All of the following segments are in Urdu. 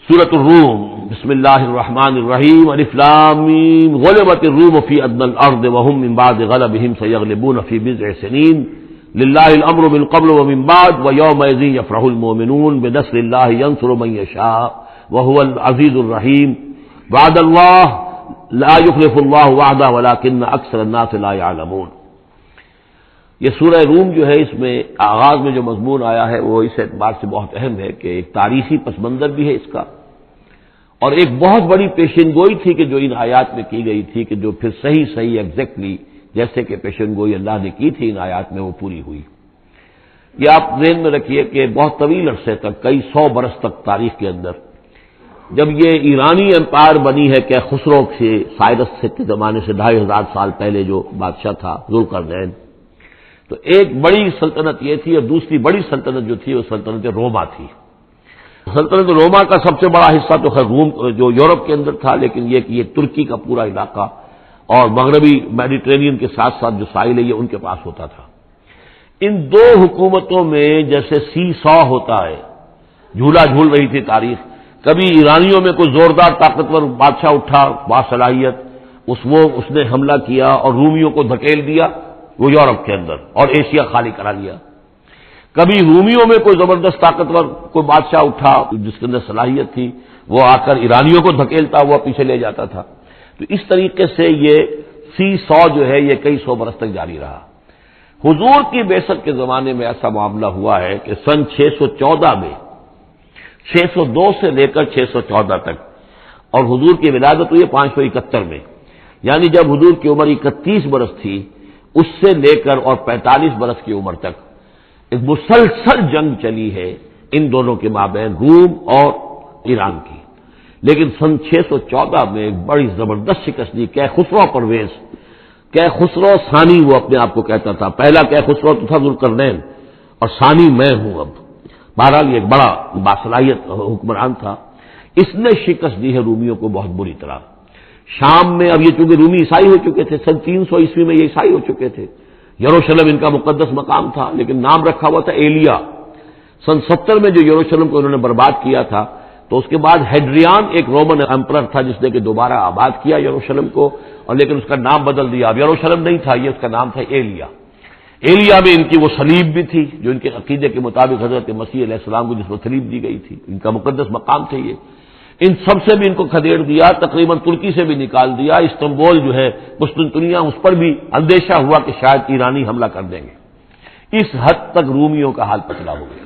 سورۃ الروم بسم اللہ الرحمن الرحیم الف لام میم غلبت الروم فی ادنی الارض وهم من بعد غلبهم سیغلبون فی بضع سنین للہ الامر من قبل ومن بعد ویومئذ یفرح المؤمنون بنصر اللہ ینصر من یشاء وهو العزیز الرحیم وعد اللہ لا یخلف اللہ وعدہ ولکن اکثر الناس لا یعلمون۔ یہ سورہ روم جو ہے، اس میں آغاز میں جو مضمون آیا ہے وہ اس اعتبار سے بہت اہم ہے کہ ایک تاریخی پس منظر بھی ہے اس کا، اور ایک بہت بڑی پیشن گوئی تھی کہ جو ان آیات میں کی گئی تھی کہ جو پھر صحیح ایگزیکٹلی جیسے کہ پیشن گوئی اللہ نے کی تھی ان آیات میں وہ پوری ہوئی۔ یہ آپ ذہن میں رکھیے کہ بہت طویل عرصے تک، کئی 100 برس تک تاریخ کے اندر، جب یہ ایرانی امپائر بنی ہے کہ خسرو سے سائرس کے زمانے سے 2500 سال پہلے جو بادشاہ تھا ذوالقرنین، تو ایک بڑی سلطنت یہ تھی اور دوسری بڑی سلطنت جو تھی وہ سلطنت روما تھی۔ سلطنت روما کا سب سے بڑا حصہ تو خیر روم جو یورپ کے اندر تھا، لیکن یہ کہ یہ ترکی کا پورا علاقہ اور مغربی میڈیٹرینین کے ساتھ ساتھ جو ساحل ہے یہ ان کے پاس ہوتا تھا۔ ان دو حکومتوں میں جیسے سی سو ہوتا ہے، جھولا جھول رہی تھی تاریخ۔ کبھی ایرانیوں میں کوئی زوردار طاقتور بادشاہ اٹھا باصلاحیت، اس نے حملہ کیا اور رومیوں کو دھکیل دیا وہ یورپ کے اندر اور ایشیا خالی کرا لیا۔ کبھی رومیوں میں کوئی زبردست طاقتور کوئی بادشاہ اٹھا جس کے اندر صلاحیت تھی، وہ آ کر ایرانیوں کو دھکیلتا ہوا پیچھے لے جاتا تھا۔ تو اس طریقے سے یہ سی 100 جو ہے یہ کئی 100 برس تک جاری رہا۔ حضور کی بعثت کے زمانے میں ایسا معاملہ ہوا ہے کہ سن 614 میں، 602 سے لے کر 614 تک، اور حضور کی ولادت ہوئی 571 میں، یعنی جب حضور کی عمر 31 برس تھی، اس سے لے کر اور 45 برس کی عمر تک ایک مسلسل جنگ چلی ہے ان دونوں کے مابین، روم اور ایران کی۔ لیکن سن 614 میں ایک بڑی زبردست شکست دی کیخسرو پرویز، کیخسرو ثانی وہ اپنے آپ کو کہتا تھا، پہلا کیخسرو تو تھا ذوالقرنین اور ثانی میں ہوں اب، بہرحال یہ ایک بڑا باصلاحیت حکمران تھا۔ اس نے شکست دی ہے رومیوں کو بہت بری طرح۔ شام میں، اب یہ چونکہ رومی عیسائی ہو چکے تھے، سن 300 عیسوی میں یہ عیسائی ہو چکے تھے، یروشلم ان کا مقدس مقام تھا لیکن نام رکھا ہوا تھا ایلیا۔ سن 70 میں جو یروشلم کو انہوں نے برباد کیا تھا، تو اس کے بعد ہیڈریان ایک رومن امپرر تھا جس نے کہ دوبارہ آباد کیا یروشلم کو، اور لیکن اس کا نام بدل دیا، اب یروشلم نہیں تھا یہ، اس کا نام تھا ایلیا۔ ایلیا میں ان کی وہ صلیب بھی تھی جو ان کے عقیدے کے مطابق حضرت مسیح علیہ السلام کو جس کو صلیب دی گئی تھی، ان کا مقدس مقام تھے یہ۔ ان سب سے بھی ان کو کھدیڑ دیا، تقریباً ترکی سے بھی نکال دیا، استنبول جو ہے قسطنطنیہ، اس پر بھی اندیشہ ہوا کہ شاید ایرانی حملہ کر دیں گے۔ اس حد تک رومیوں کا حال پتلا ہو گیا۔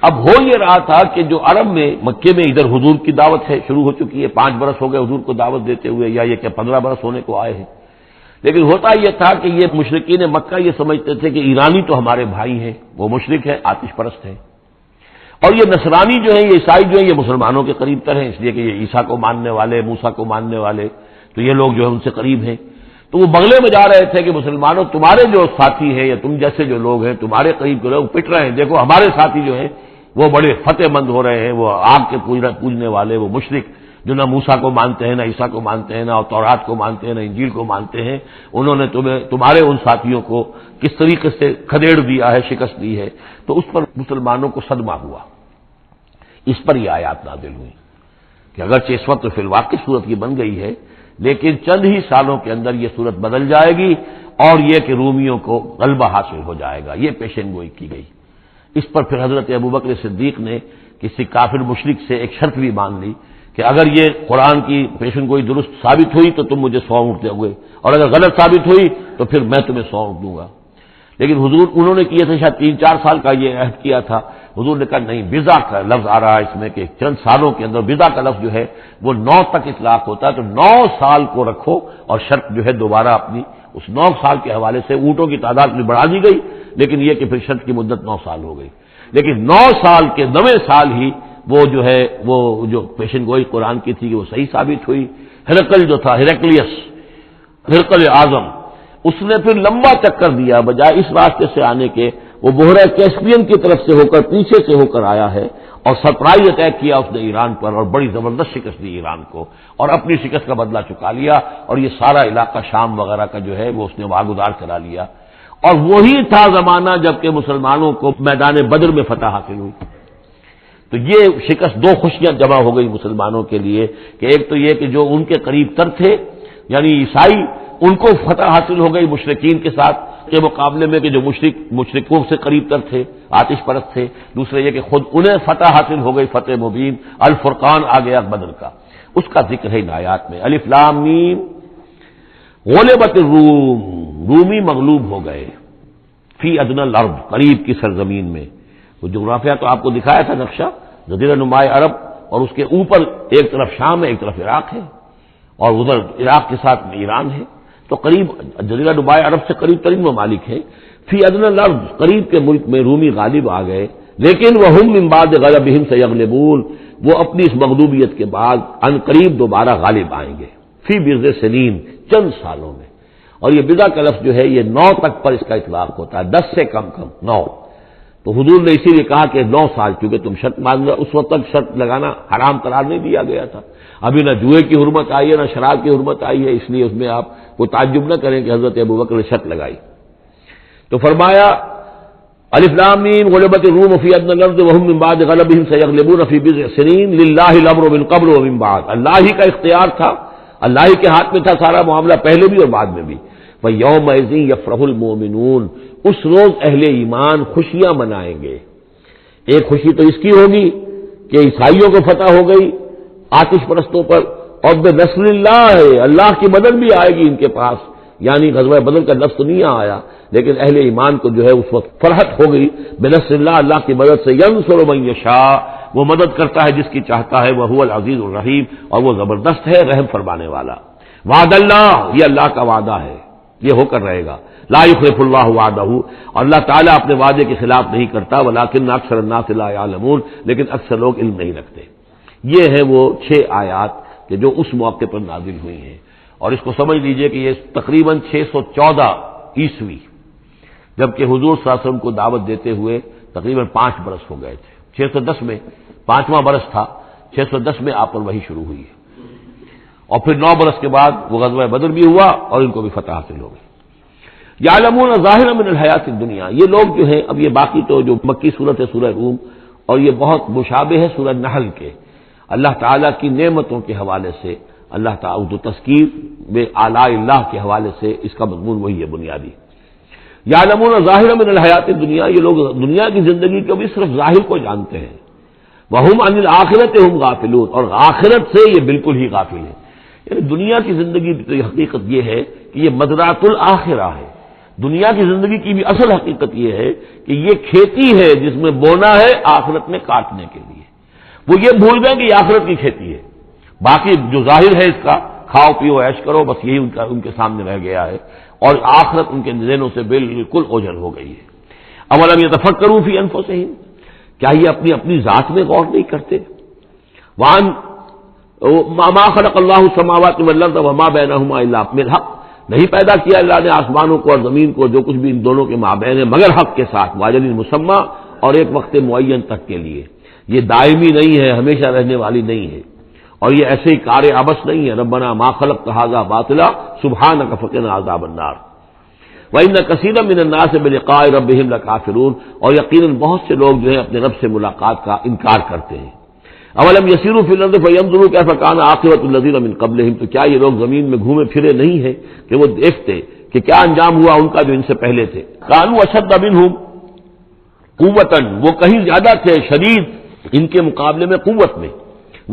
اب ہو یہ رہا تھا کہ جو عرب میں، مکے میں ادھر حضور کی دعوت ہے شروع ہو چکی ہے، 5 برس ہو گئے حضور کو دعوت دیتے ہوئے، یا یہ کہ 15 برس ہونے کو آئے ہیں، لیکن ہوتا یہ تھا کہ یہ مشرکین مکہ یہ سمجھتے تھے کہ ایرانی تو ہمارے بھائی ہیں، وہ مشرک ہیں، آتش پرست ہیں، اور یہ نصرانی جو ہیں، یہ عیسائی جو ہیں، یہ مسلمانوں کے قریب تر ہیں، اس لیے کہ یہ عیسیٰ کو ماننے والے، موسیٰ کو ماننے والے، تو یہ لوگ جو ہے ان سے قریب ہیں۔ تو وہ بغلے میں جا رہے تھے کہ مسلمانوں تمہارے جو ساتھی ہیں یا تم جیسے جو لوگ ہیں تمہارے قریب کے لوگ پٹ رہے ہیں، دیکھو ہمارے ساتھی جو ہیں وہ بڑے فتح مند ہو رہے ہیں، وہ آگ کے پوجنے والے، وہ مشرک جو نہ موسیٰ کو مانتے ہیں، نہ عیسیٰ کو مانتے ہیں، نہ تورات کو مانتے ہیں، نہ انجیل کو مانتے ہیں، انہوں نے تمہارے ان ساتھیوں کو کس طریقے سے کھدیڑ دیا ہے، شکست دی ہے۔ تو اس پر مسلمانوں کو صدمہ ہوا، اس پر یہ آیات نازل ہوئی کہ اگرچہ اس وقت فی الواقع صورت کی بن گئی ہے، لیکن چند ہی سالوں کے اندر یہ صورت بدل جائے گی، اور یہ کہ رومیوں کو غلبہ حاصل ہو جائے گا، یہ پیشن گوئی کی گئی۔ اس پر پھر حضرت ابوبکر صدیق نے کسی کافر مشرک سے ایک شرط بھی مان لی کہ اگر یہ قرآن کی پیشن گوئی درست ثابت ہوئی تو تم مجھے 100 اونٹ دو گے، اور اگر غلط ثابت ہوئی تو پھر میں تمہیں 100 اونٹ دوں گا۔ لیکن حضور انہوں نے کیے تھے، شاید 3-4 سال کا یہ عہد کیا تھا، حضور نے کہا نہیں، بضع کا لفظ آ رہا ہے اس میں کہ چند سالوں کے اندر، بضع کا لفظ جو ہے وہ 9 تک اطلاق ہوتا ہے، تو 9 سال کو رکھو، اور شرط جو ہے دوبارہ اپنی اس 9 سال کے حوالے سے اونٹوں کی تعداد بھی بڑھا دی گئی، لیکن یہ کہ پھر شرط کی مدت 9 سال ہو گئی۔ لیکن 9 سال کے 9ویں سال ہی وہ جو ہے وہ جو پیشن گوئی قرآن کی تھی وہ صحیح ثابت ہوئی۔ ہرقل جو تھا، ہرقل اعظم، اس نے پھر لمبا چکر دیا، بجائے اس راستے سے آنے کے وہ بحیرہ کیسپیئن کی طرف سے ہو کر، پیچھے سے ہو کر آیا ہے، اور سرپرائز اٹیک کیا اس نے ایران پر، اور بڑی زبردست شکست دی ایران کو، اور اپنی شکست کا بدلہ چکا لیا، اور یہ سارا علاقہ شام وغیرہ کا جو ہے وہ اس نے واگزار کرا لیا۔ اور وہی تھا زمانہ جب کہ مسلمانوں کو میدان بدر میں فتح حاصل ہوئی۔ تو یہ شکست، دو خوشیاں جمع ہو گئی مسلمانوں کے لیے کہ ایک تو یہ کہ جو ان کے قریب تر تھے یعنی عیسائی، ان کو فتح حاصل ہو گئی مشرکین کے ساتھ کے مقابلے میں کہ جو مشرکوں سے قریب تر تھے، آتش پرست تھے. دوسرے یہ کہ خود انہیں فتح حاصل ہو گئی، فتح مبین، الفرقان آ گیا بدر کا. اس کا ذکر ہے ان آیات میں. الف لام میم غلبت الروم، رومی مغلوب ہو گئے، فی ادنی الارض، قریب کی سرزمین میں. وہ جغرافیہ تو آپ کو دکھایا تھا نقشہ، جزیرہ نماء عرب، اور اس کے اوپر ایک طرف شام ہے، ایک طرف عراق ہے، اور ادھر عراق کے ساتھ ایران ہے. تو قریب جزیرہ نماء عرب سے قریب ترین ممالک ہیں. فی ادنی الارض، قریب کے ملک میں رومی غالب آ گئے. لیکن وہم من بعد غلبہم سیغلبون، وہ اپنی اس مغلوبیت کے بعد ان قریب دوبارہ غالب آئیں گے. فی بضع سنین، چند سالوں میں. اور یہ بضع کا لفظ جو ہے یہ 9 تک پر اس کا اطلاق ہوتا ہے، 10 سے کم 9. تو حضور نے اسی لیے کہا کہ 9 سال، کیونکہ تم شرط مان رہے، اس وقت تک شرط لگانا حرام قرار نہیں دیا گیا تھا. ابھی نہ جوئے کی حرمت آئی ہے، نہ شراب کی حرمت آئی ہے، اس لیے اس میں آپ کو تعجب نہ کریں کہ حضرت ابوبکر نے شرط لگائی. تو فرمایا الف لام میم غلبت الروم فی ادنی الارض وهم من بعد غلبهم سيغلبون في بضع سنين لله الامر من قبل ومن بعد. اللہ ہی کا اختیار تھا، اللہ ہی کے ہاتھ میں تھا سارا معاملہ، پہلے بھی اور بعد میں بھی. وَيَوْمَئِذٍ يَفْرَحُ الْمُؤْمِنُونَ، اس روز اہل ایمان خوشیاں منائیں گے. ایک خوشی تو اس کی ہوگی کہ عیسائیوں کو فتح ہو گئی آتش پرستوں پر، اور بنصر اللہ، اللہ کی مدد بھی آئے گی ان کے پاس. یعنی غزوہ بدر کا لفظ تو نہیں آیا، لیکن اہل ایمان کو جو ہے اس وقت فرحت ہو گئی. بنصر اللہ، اللہ کی مدد سے. ینصر من یشاء، وہ مدد کرتا ہے جس کی چاہتا ہے. وہو العزیز الرحیم، اور وہ زبردست ہے، رحم فرمانے والا. وعد اللہ، یہ اللہ کا وعدہ ہے، یہ ہو کر رہے گا. لا یخلف اللہ وعدہ، اور اللہ تعالیٰ اپنے وعدے کے خلاف نہیں کرتا. ولکن اکثر الناس لا یعلمون، لیکن اکثر لوگ علم نہیں رکھتے. یہ ہے وہ 6 آیات کہ جو اس موقع پر نازل ہوئی ہیں. اور اس کو سمجھ لیجئے کہ یہ تقریباً 614 عیسوی، جبکہ حضور صلی اللہ علیہ وسلم کو دعوت دیتے ہوئے تقریباً 5 برس ہو گئے تھے. 610 میں 5واں برس تھا، 610 میں آپ پر وحی شروع ہوئی ہے. اور پھر 9 برس کے بعد وہ غزوہ بدر بھی ہوا اور ان کو بھی فتح حاصل ہو گئی. یعلمون ظاہرا من الحیات الدنیا، یہ لوگ جو ہیں، اب یہ باقی تو جو مکی صورت ہے سورہ روم، اور یہ بہت مشابہ ہے سورہ نحل کے. اللہ تعالیٰ کی نعمتوں کے حوالے سے، اللہ تعالیٰ جو تذکیر میں آلاء اللہ کے حوالے سے اس کا مضمون وہی ہے بنیادی. یعلمون ظاہرا من الحیات الدنیا، یہ لوگ دنیا کی زندگی کو بھی صرف ظاہر کو جانتے ہیں. وہم عن الآخرۃ ہم غافلون، اور آخرت سے یہ بالکل ہی غافل ہیں. یعنی دنیا کی زندگی کی تو حقیقت یہ ہے کہ یہ مزرعۃ الآخرہ ہے. دنیا کی زندگی کی بھی اصل حقیقت یہ ہے کہ یہ کھیتی ہے جس میں بونا ہے آخرت میں کاٹنے کے لیے. وہ یہ بھول گئے کہ یہ آخرت کی کھیتی ہے. باقی جو ظاہر ہے اس کا، کھاؤ پیو عیش کرو، بس یہی ان کے سامنے رہ گیا ہے. اور آخرت ان کے ذہنوں سے بالکل اوجھل ہو گئی ہے. اولم یتفکروا فی انفسہم، کیا یہ اپنی ذات میں غور نہیں کرتے؟ وان ما خلق اللہ السماوات والارض وما بینہما الا بالحق، نہیں پیدا کیا اللہ نے آسمانوں کو اور زمین کو، جو کچھ بھی ان دونوں کے مابین ہے، مگر حق کے ساتھ. واجل مسمى، اور ایک وقت معین تک کے لیے. یہ دائمی نہیں ہے، ہمیشہ رہنے والی نہیں ہے. اور یہ ایسے ہی کار عبث نہیں ہے. ربنا ما خلقت هذا باطلا سبحانك فقنا عذاب النار. وان كثيرا من الناس بلقاء ربهم لكافرون، اور یقیناً بہت سے لوگ جو ہیں اپنے رب سے ملاقات کا انکار کرتے ہیں. اولم یسیروا فی الارض فینظروا کیف کان عاقبۃ الذین من قبلہم، تو کیا یہ لوگ زمین میں گھومے پھرے نہیں ہیں کہ وہ دیکھتے کہ کیا انجام ہوا ان کا جو ان سے پہلے تھے. کانوا اشد منہم قوۃ، وہ کہیں زیادہ تھے شدید ان کے مقابلے میں قوت میں.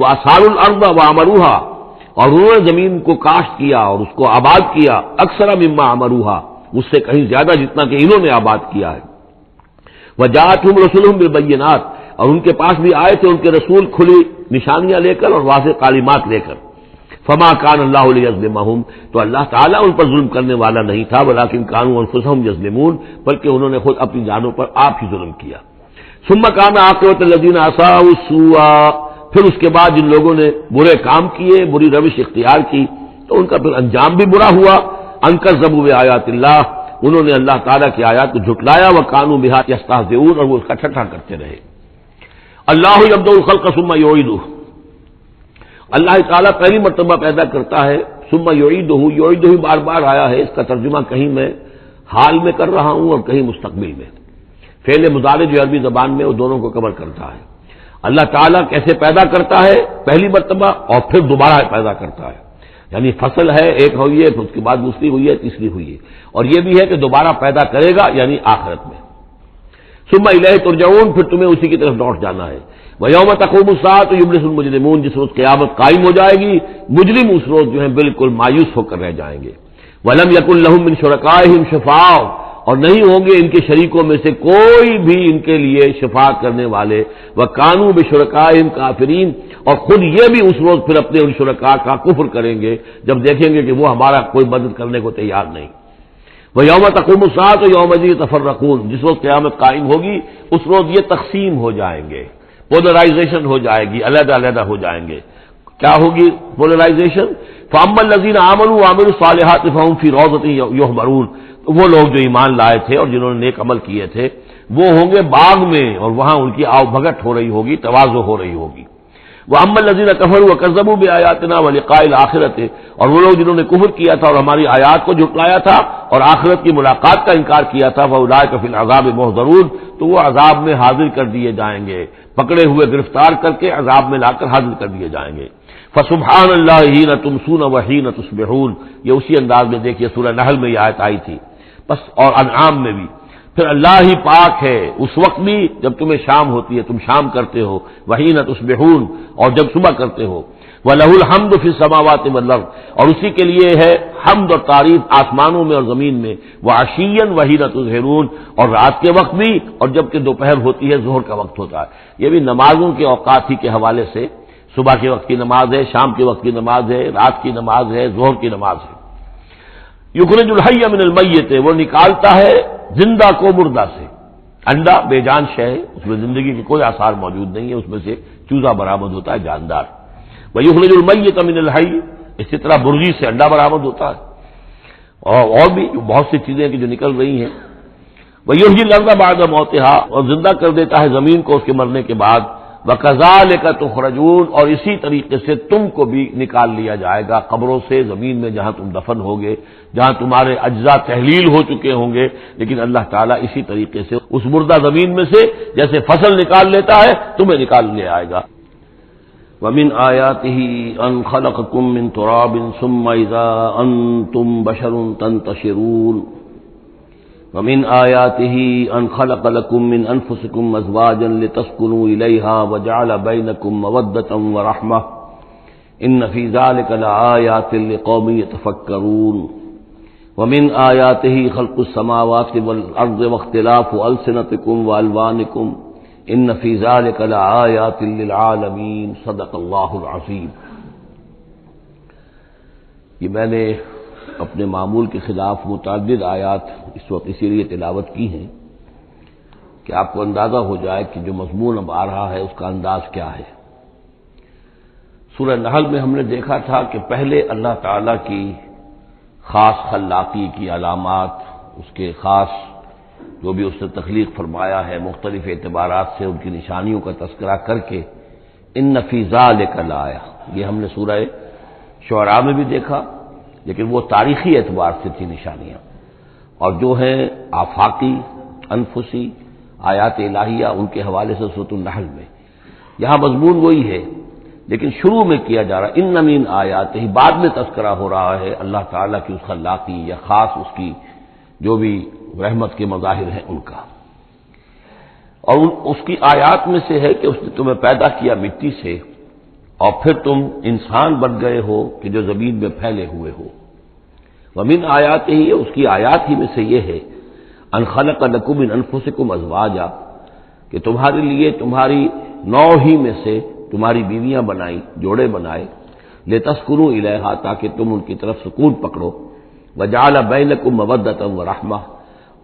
وَأَثَارُوا الْأَرْضَ وَعَمَرُوهَا، اور انہوں نے زمین کو کاشت کیا اور اس کو آباد کیا. اکثر مما عمروها، اس سے کہیں زیادہ جتنا کہ انہوں نے آباد کیا ہے. وَجَاءَتْهُمْ رُسُلُهُمْ بِالْبَيِّنَاتِ، اور ان کے پاس بھی آئے تھے ان کے رسول کھلی نشانیاں لے کر اور واضح تعلیمات لے کر. فما كان الله ليظلمهم، تو اللہ تعالیٰ ان پر ظلم کرنے والا نہیں تھا. ولكن كانوا انفسهم يظلمون، بلکہ انہوں نے خود اپنی جانوں پر آپ ہی ظلم کیا. ثم كان عاقبة الذين اساءوا السوء، پھر اس کے بعد جن لوگوں نے برے کام کیے، بری روش اختیار کی، تو ان کا پھر انجام بھی برا ہوا. ان كذبوا بآيات الله، انہوں نے اللہ تعالیٰ کی آیات کو جھٹلایا. وكانوا بها يستهزئون، اور وہ اس کا ٹھٹھا کرتے رہے. اللہ یبدأ الخلق ثم یعیدہ، اللہ تعالیٰ پہلی مرتبہ پیدا کرتا ہے. ثم یعیدہ، یعیدہ بار بار آیا ہے. اس کا ترجمہ کہیں میں حال میں کر رہا ہوں اور کہیں مستقبل میں. فعل مضارع جو عربی زبان میں وہ دونوں کو کور کرتا ہے. اللہ تعالیٰ کیسے پیدا کرتا ہے پہلی مرتبہ اور پھر دوبارہ پیدا کرتا ہے، یعنی فصل ہے ایک ہوئی ہے، پھر اس کے بعد دوسری ہوئی ہے، تیسری ہوئی ہے، اور یہ بھی ہے کہ دوبارہ پیدا کرے گا یعنی آخرت میں۔ ثم الیہ ترجعون، پھر تمہیں اسی کی طرف لوٹ جانا ہے۔ ویوم تقوم الساعۃ یبلس المجرمون، جس روز قیامت قائم ہو جائے گی مجرم اس روز جو ہیں بالکل مایوس ہو کر رہ جائیں گے۔ ولم یکن لہم من شرکائہم شفاع، اور نہیں ہوں گے ان کے شریکوں میں سے کوئی بھی ان کے لیے شفاعت کرنے والے، وکانوا بشرکائہم کافرین، اور خود یہ بھی اس روز پھر اپنے ان شرکاء کا کفر کریں گے جب دیکھیں گے کہ وہ ہمارا کوئی مدد کرنے کو تیار نہیں۔ وَيَوْمَ تَقُومُ السَّاعَةُ يَوْمَئِذٍ يَتَفَرَّقُونَ، جس روز قیامت قائم ہوگی اس روز یہ تقسیم ہو جائیں گے، پولرائزیشن ہو جائے گی، علیحدہ علیحدہ ہو جائیں گے۔ کیا ہوگی پولرائزیشن؟ فَأَمَّا الَّذِينَ آمَنُوا وَعَمِلُوا الصَّالِحَاتِ فَهُمْ فِي رَوْضَةٍ يُحْبَرُونَ، وہ لوگ جو ایمان لائے تھے اور جنہوں نے نیک عمل کیے تھے وہ ہوں گے باغ میں، اور وہاں ان کی آؤ بھگت ہو رہی ہوگی، تواضع ہو رہی ہوگی۔ وَأَمَّا الَّذِينَ كَفَرُوا وَكَذَّبُوا بِآيَاتِنَا وَلِقَاءِ الْآخِرَةِ، اور وہ لوگ جنہوں نے کفر کیا تھا اور ہماری آیات کو جھٹلایا تھا اور آخرت کی ملاقات کا انکار کیا تھا، فَأُولَٰئِكَ فِي الْعَذَابِ مُحْضَرُونَ، تو وہ عذاب میں حاضر کر دیے جائیں گے، پکڑے ہوئے گرفتار کر کے عذاب میں لا کر حاضر کر دیے جائیں گے۔ فَسُبْحَانَ اللَّهِ حِينَ تُمْسُونَ وَحِينَ تُصْبِحُونَ، یہ اسی انداز میں دیکھیے سورہ نحل میں یہ آیت آئی تھی بس، اور انعام میں بھی۔ پھر اللہ ہی پاک ہے اس وقت بھی جب تمہیں شام ہوتی ہے، تم شام کرتے ہو، وحین تصبحون، اور جب صبح کرتے ہو۔ وَلَهُ الْحَمْدُ فِي السَّمَاوَاتِ وَالْأَرْضِ، اور اسی کے لیے ہے حمد اور تعریف آسمانوں میں اور زمین میں۔ وَعَشِيًّا وَحِينَ تُظْهِرُونَ، اور رات کے وقت بھی اور جب کہ دوپہر ہوتی ہے، ظہر کا وقت ہوتا ہے۔ یہ بھی نمازوں کے اوقات ہی کے حوالے سے، صبح کے وقت کی نماز ہے، شام کے وقت کی نماز ہے، رات کی نماز ہے، ظہر کی نماز ہے۔ یخرج الحی من المیت، وہ نکالتا ہے زندہ کو مردہ سے۔ انڈا بے جان شے ہے، اس میں زندگی کے کوئی آثار موجود نہیں ہے، اس میں سے چوزا برآمد ہوتا ہے جاندار۔ ویخرج المیت من الحی، اسی طرح برغی سے انڈا برآمد ہوتا ہے، اور بھی بہت سی چیزیں کہ جو نکل رہی ہیں۔ ویحیی الارض بعد موتہا، اور زندہ کر دیتا ہے زمین کو اس کے مرنے کے بعد۔ وَكَذَلِكَ تُخْرَجُونَ، اور اسی طریقے سے تم کو بھی نکال لیا جائے گا قبروں سے، زمین میں جہاں تم دفن ہوگے، جہاں تمہارے اجزاء تحلیل ہو چکے ہوں گے، لیکن اللہ تعالیٰ اسی طریقے سے اس مردہ زمین میں سے جیسے فصل نکال لیتا ہے تمہیں نکال لے آئے گا۔ وَمِنْ آيَاتِهِ أَنْ خَلَقَكُم مِّن تُرَابٍ ثُمَّ إِذَا أَنْتُمْ بَشَرٌ تَنْتَشِرُونَ وَمِنْ آيَاتِهِ أَنْ خَلَقَ لَكُم مِّنْ أَنفُسِكُمْ أَزْوَاجًا لِتَسْكُنُوا إِلَيْهَا وَجَعَلَ بَيْنَكُم مَّوَدَّةً وَرَحْمَةً إِنَّ فِي ذَلِكَ لَآيَاتٍ لِقَوْمٍ يَتَفَكَّرُونَ وَمِنْ آيَاتِهِ خَلْقُ السَّمَاوَاتِ وَالْأَرْضِ وَاخْتِلَافُ أَلْسِنَتِكُمْ وَأَلْوَانِكُمْ إِنَّ فِي ذَلِكَ لَآيَاتٍ لِلْعَالَمِينَ صدق اللہ العظیم۔ یہ میں نے اپنے معمول کے خلاف متعدد آیات اس وقت اسی لیے تلاوت کی ہیں کہ آپ کو اندازہ ہو جائے کہ جو مضمون اب آ رہا ہے اس کا انداز کیا ہے۔ سورہ نحل میں ہم نے دیکھا تھا کہ پہلے اللہ تعالیٰ کی خاص خلاقی کی علامات، اس کے خاص جو بھی اس نے تخلیق فرمایا ہے مختلف اعتبارات سے ان کی نشانیوں کا تذکرہ کر کے ان فی ذالک لآیہ، یہ ہم نے سورہ شعراء میں بھی دیکھا، لیکن وہ تاریخی اعتبار سے تھی نشانیاں، اور جو ہیں آفاقی انفسی آیات الہیہ ان کے حوالے سے سورۃ النحل میں یہاں مضمون وہی ہے، لیکن شروع میں کیا جا رہا ان من آیات ہی، بعد میں تذکرہ ہو رہا ہے اللہ تعالیٰ کی اس خلاقی یا خاص اس کی جو بھی رحمت کے مظاہر ہیں ان کا، اور اس کی آیات میں سے ہے کہ اس نے تمہیں پیدا کیا مٹی سے اور پھر تم انسان بن گئے ہو کہ جو زمین میں پھیلے ہوئے ہو۔ ومن آیات ہی، اس کی آیات ہی میں سے یہ ہے ان خلق لکم من انفسکم ازواجا، کہ تمہارے لیے تمہاری نوع ہی میں سے تمہاری بیویاں بنائی، جوڑے بنائے، لتسکنوا الیہا، تاکہ تم ان کی طرف سکون پکڑو، وجعل بینکم مودۃ ورحمہ،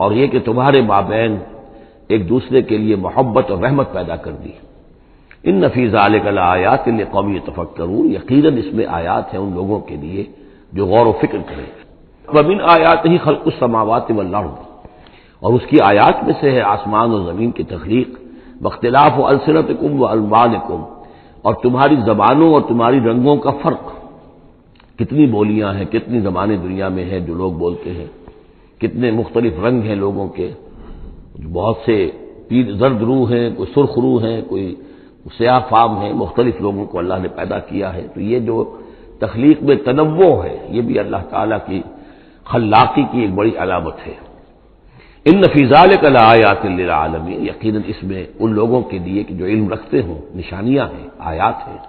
اور یہ کہ تمہارے مابین ایک دوسرے کے لیے محبت اور رحمت پیدا کر دی۔ ان فی ذالک لآیات لقوم یتفکرون، یقیناً اس میں آیات ہیں ان لوگوں کے لیے جو غور و فکر کریں۔ ومن آیاتہ خلق السماوات والارض، اور اس کی آیات میں سے ہے آسمان اور زمین کی تخلیق، واختلاف السنتکم والوانکم، اور تمہاری زبانوں اور تمہاری رنگوں کا فرق، کتنی بولیاں ہیں، کتنی زبانیں دنیا میں ہیں جو لوگ بولتے ہیں، کتنے مختلف رنگ ہیں لوگوں کے، بہت سے زرد روح ہیں، کوئی سرخ روح ہیں، کوئی سیاہ فام ہیں، مختلف لوگوں کو اللہ نے پیدا کیا ہے۔ تو یہ جو تخلیق میں تنوع ہے، یہ بھی اللہ تعالیٰ کی خلاقی کی ایک بڑی علامت ہے۔ ان فی ذلک لآیات للعالمین، یقیناً اس میں ان لوگوں کے لیے کہ جو علم رکھتے ہوں نشانیاں ہیں، آیات ہیں۔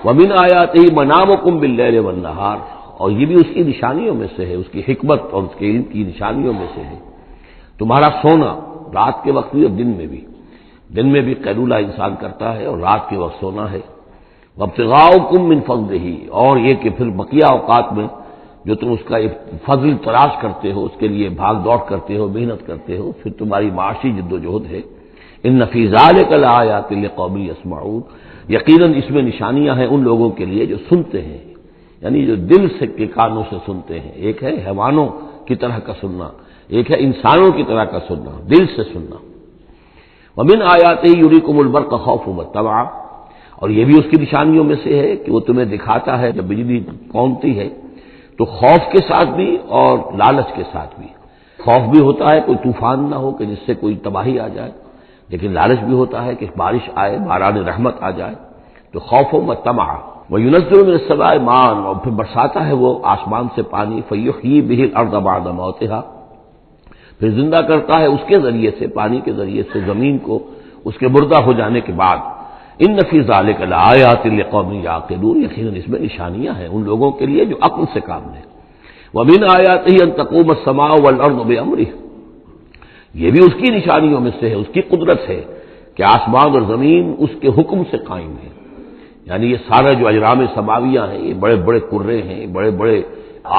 ومن آیاتہ منامکم باللیل والنہار، اور یہ بھی اس کی نشانیوں میں سے ہے، اس کی حکمت اور اس کے علم کی نشانیوں میں سے ہے تمہارا سونا، رات کے وقت بھی اور دن میں بھی۔ دن میں بھی قیلولہ انسان کرتا ہے اور رات کے وقت سونا ہے۔ وابتغاؤکم من فضلہ، اور یہ کہ پھر بقیہ اوقات میں جو تم اس کا فضل تلاش کرتے ہو، اس کے لیے بھاگ دوڑ کرتے ہو، محنت کرتے ہو، پھر تمہاری معاشی جد و جہد ہے۔ ان فی ذلک لآیات لقوم یسمعون، یقیناً اس میں نشانیاں ہیں ان لوگوں کے لیے جو سنتے ہیں، یعنی جو دل سے کے کانوں سے سنتے ہیں۔ ایک ہے حیوانوں کی طرح کا سننا، ایک ہے انسانوں کی طرح کا سننا، دل سے سننا۔ ومن آیاتہ یریکم البرق خوفا وطمعا، اور یہ بھی اس کی نشانیوں میں سے ہے کہ وہ تمہیں دکھاتا ہے جب بجلی کونتی ہے تو خوف کے ساتھ بھی اور لالچ کے ساتھ بھی۔ خوف بھی ہوتا ہے کوئی طوفان نہ ہو کہ جس سے کوئی تباہی آ جائے، لیکن لالچ بھی ہوتا ہے کہ بارش آئے، باران رحمت آ جائے۔ تو خوف و طمع، وینزل من السماء ماء، اور پھر برساتا ہے وہ آسمان سے پانی، فیحیی بہ الارض بعد موتہا، پھر زندہ کرتا ہے اس کے ذریعے سے، پانی کے ذریعے سے زمین کو اس کے مردہ ہو جانے کے بعد۔ ان فی ذلک لآیات لقوم یعقلون، یقیناً اس میں نشانیاں ہیں ان لوگوں کے لیے جو عقل سے کام لیں۔ ومن آیاتہ ان تقوم السماء والارض بامرہ، یہ بھی اس کی نشانیوں میں سے ہے، اس کی قدرت ہے کہ آسمان اور زمین اس کے حکم سے قائم ہے۔ یعنی یہ سارا جو اجرام سماویہ ہیں، یہ بڑے بڑے کرے ہیں، بڑے بڑے،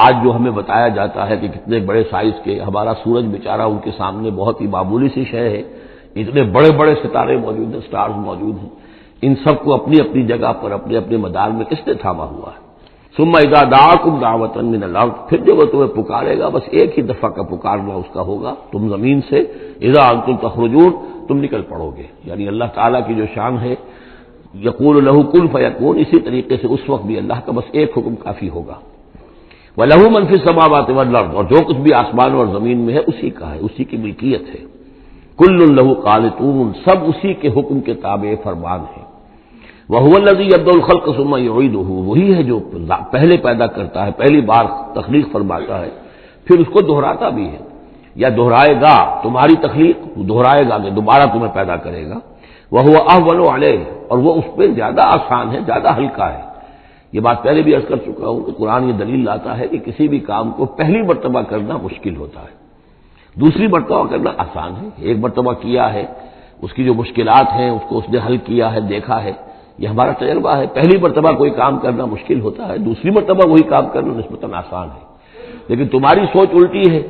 آج جو ہمیں بتایا جاتا ہے کہ کتنے بڑے سائز کے، ہمارا سورج بیچارہ ان کے سامنے بہت ہی معمولی سی شے ہے، اتنے بڑے بڑے ستارے موجود ہیں، سٹارز موجود ہیں، ان سب کو اپنی اپنی جگہ پر اپنے اپنے مدار میں کس نے تھاما ہوا ہے۔ ثم اذا دعاکم دعوۃ من الارض، پھر جب وہ تمہیں پکارے گا، بس ایک ہی دفعہ کا پکارنا اس کا ہوگا، تم زمین سے، اذا انتم تخرجون، تم نکل پڑو گے۔ یعنی اللہ تعالیٰ کی جو شان ہے، یقول لہ کن فیکون، اسی طریقے سے اس وقت بھی اللہ کا بس ایک حکم کافی ہوگا۔ وَلَهُ مَن فِي السَّمَاوَاتِ وَالْأَرْضِ، اور جو کچھ بھی آسمان اور زمین میں ہے اسی کا ہے، اسی کی ملکیت ہے۔ کُلٌّ لَهُ قانتون، سب اسی کے حکم کے تابع فرمان ہیں۔ وَهُوَ الَّذِي يَبْدَأُ الْخَلْقَ ثُمَّ يُعِيدُهُ، وہی ہے جو پہلے پیدا کرتا ہے، پہلی بار تخلیق فرماتا ہے، پھر اس کو دہراتا بھی ہے، یا دہرائے گا، تمہاری تخلیق دہرائے گا کہ دوبارہ تمہیں پیدا کرے گا۔ وَهُوَ أَهْوَنُ عَلَيْهِ، اور وہ اس پہ زیادہ آسان ہے، زیادہ ہلکا ہے۔ یہ بات پہلے بھی عرض کر چکا ہوں کہ قرآن یہ دلیل لاتا ہے کہ کسی بھی کام کو پہلی مرتبہ کرنا مشکل ہوتا ہے، دوسری مرتبہ کرنا آسان ہے۔ ایک مرتبہ کیا ہے، اس کی جو مشکلات ہیں اس کو اس نے حل کیا ہے، دیکھا ہے، یہ ہمارا تجربہ ہے۔ پہلی مرتبہ کوئی کام کرنا مشکل ہوتا ہے، دوسری مرتبہ وہی کام کرنا نسبتاً آسان ہے۔ لیکن تمہاری سوچ الٹی ہے،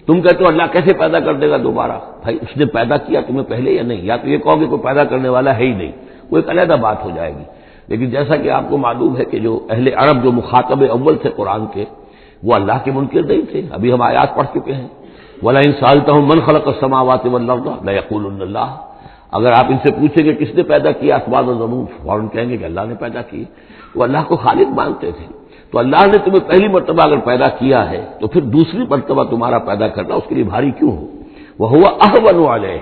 تم کہتے ہو اللہ کیسے پیدا کر دے گا دوبارہ؟ بھائی اس نے پیدا کیا تمہیں پہلے یا نہیں؟ یا تو یہ کہو کہ کوئی پیدا کرنے والا ہے ہی نہیں، وہ ایک علیحدہ بات ہو جائے گی۔ لیکن جیسا کہ آپ کو معلوم ہے کہ جو اہل عرب جو مخاطب اول تھے قرآن کے، وہ اللہ کے منکر نہیں تھے۔ ابھی ہم آیات پڑھ چکے ہیں، وَلَئِن سَأَلْتَهُم مَّن خَلَقَ السَّمَاوَاتِ وَالْأَرْضَ لَيَقُولُنَّ اللَّهُ، اگر آپ ان سے پوچھیں کہ کس نے پیدا کیا آسمان اور زمین، فوراً کہیں گے کہ اللہ نے پیدا کی۔ وہ اللہ کو خالق مانتے تھے۔ تو اللہ نے تمہیں پہلی مرتبہ اگر پیدا کیا ہے تو پھر دوسری مرتبہ تمہارا پیدا کرنا اس کے لیے بھاری کیوں ہو؟ وَهُوَ أَهْوَنُ عَلَيْهِ،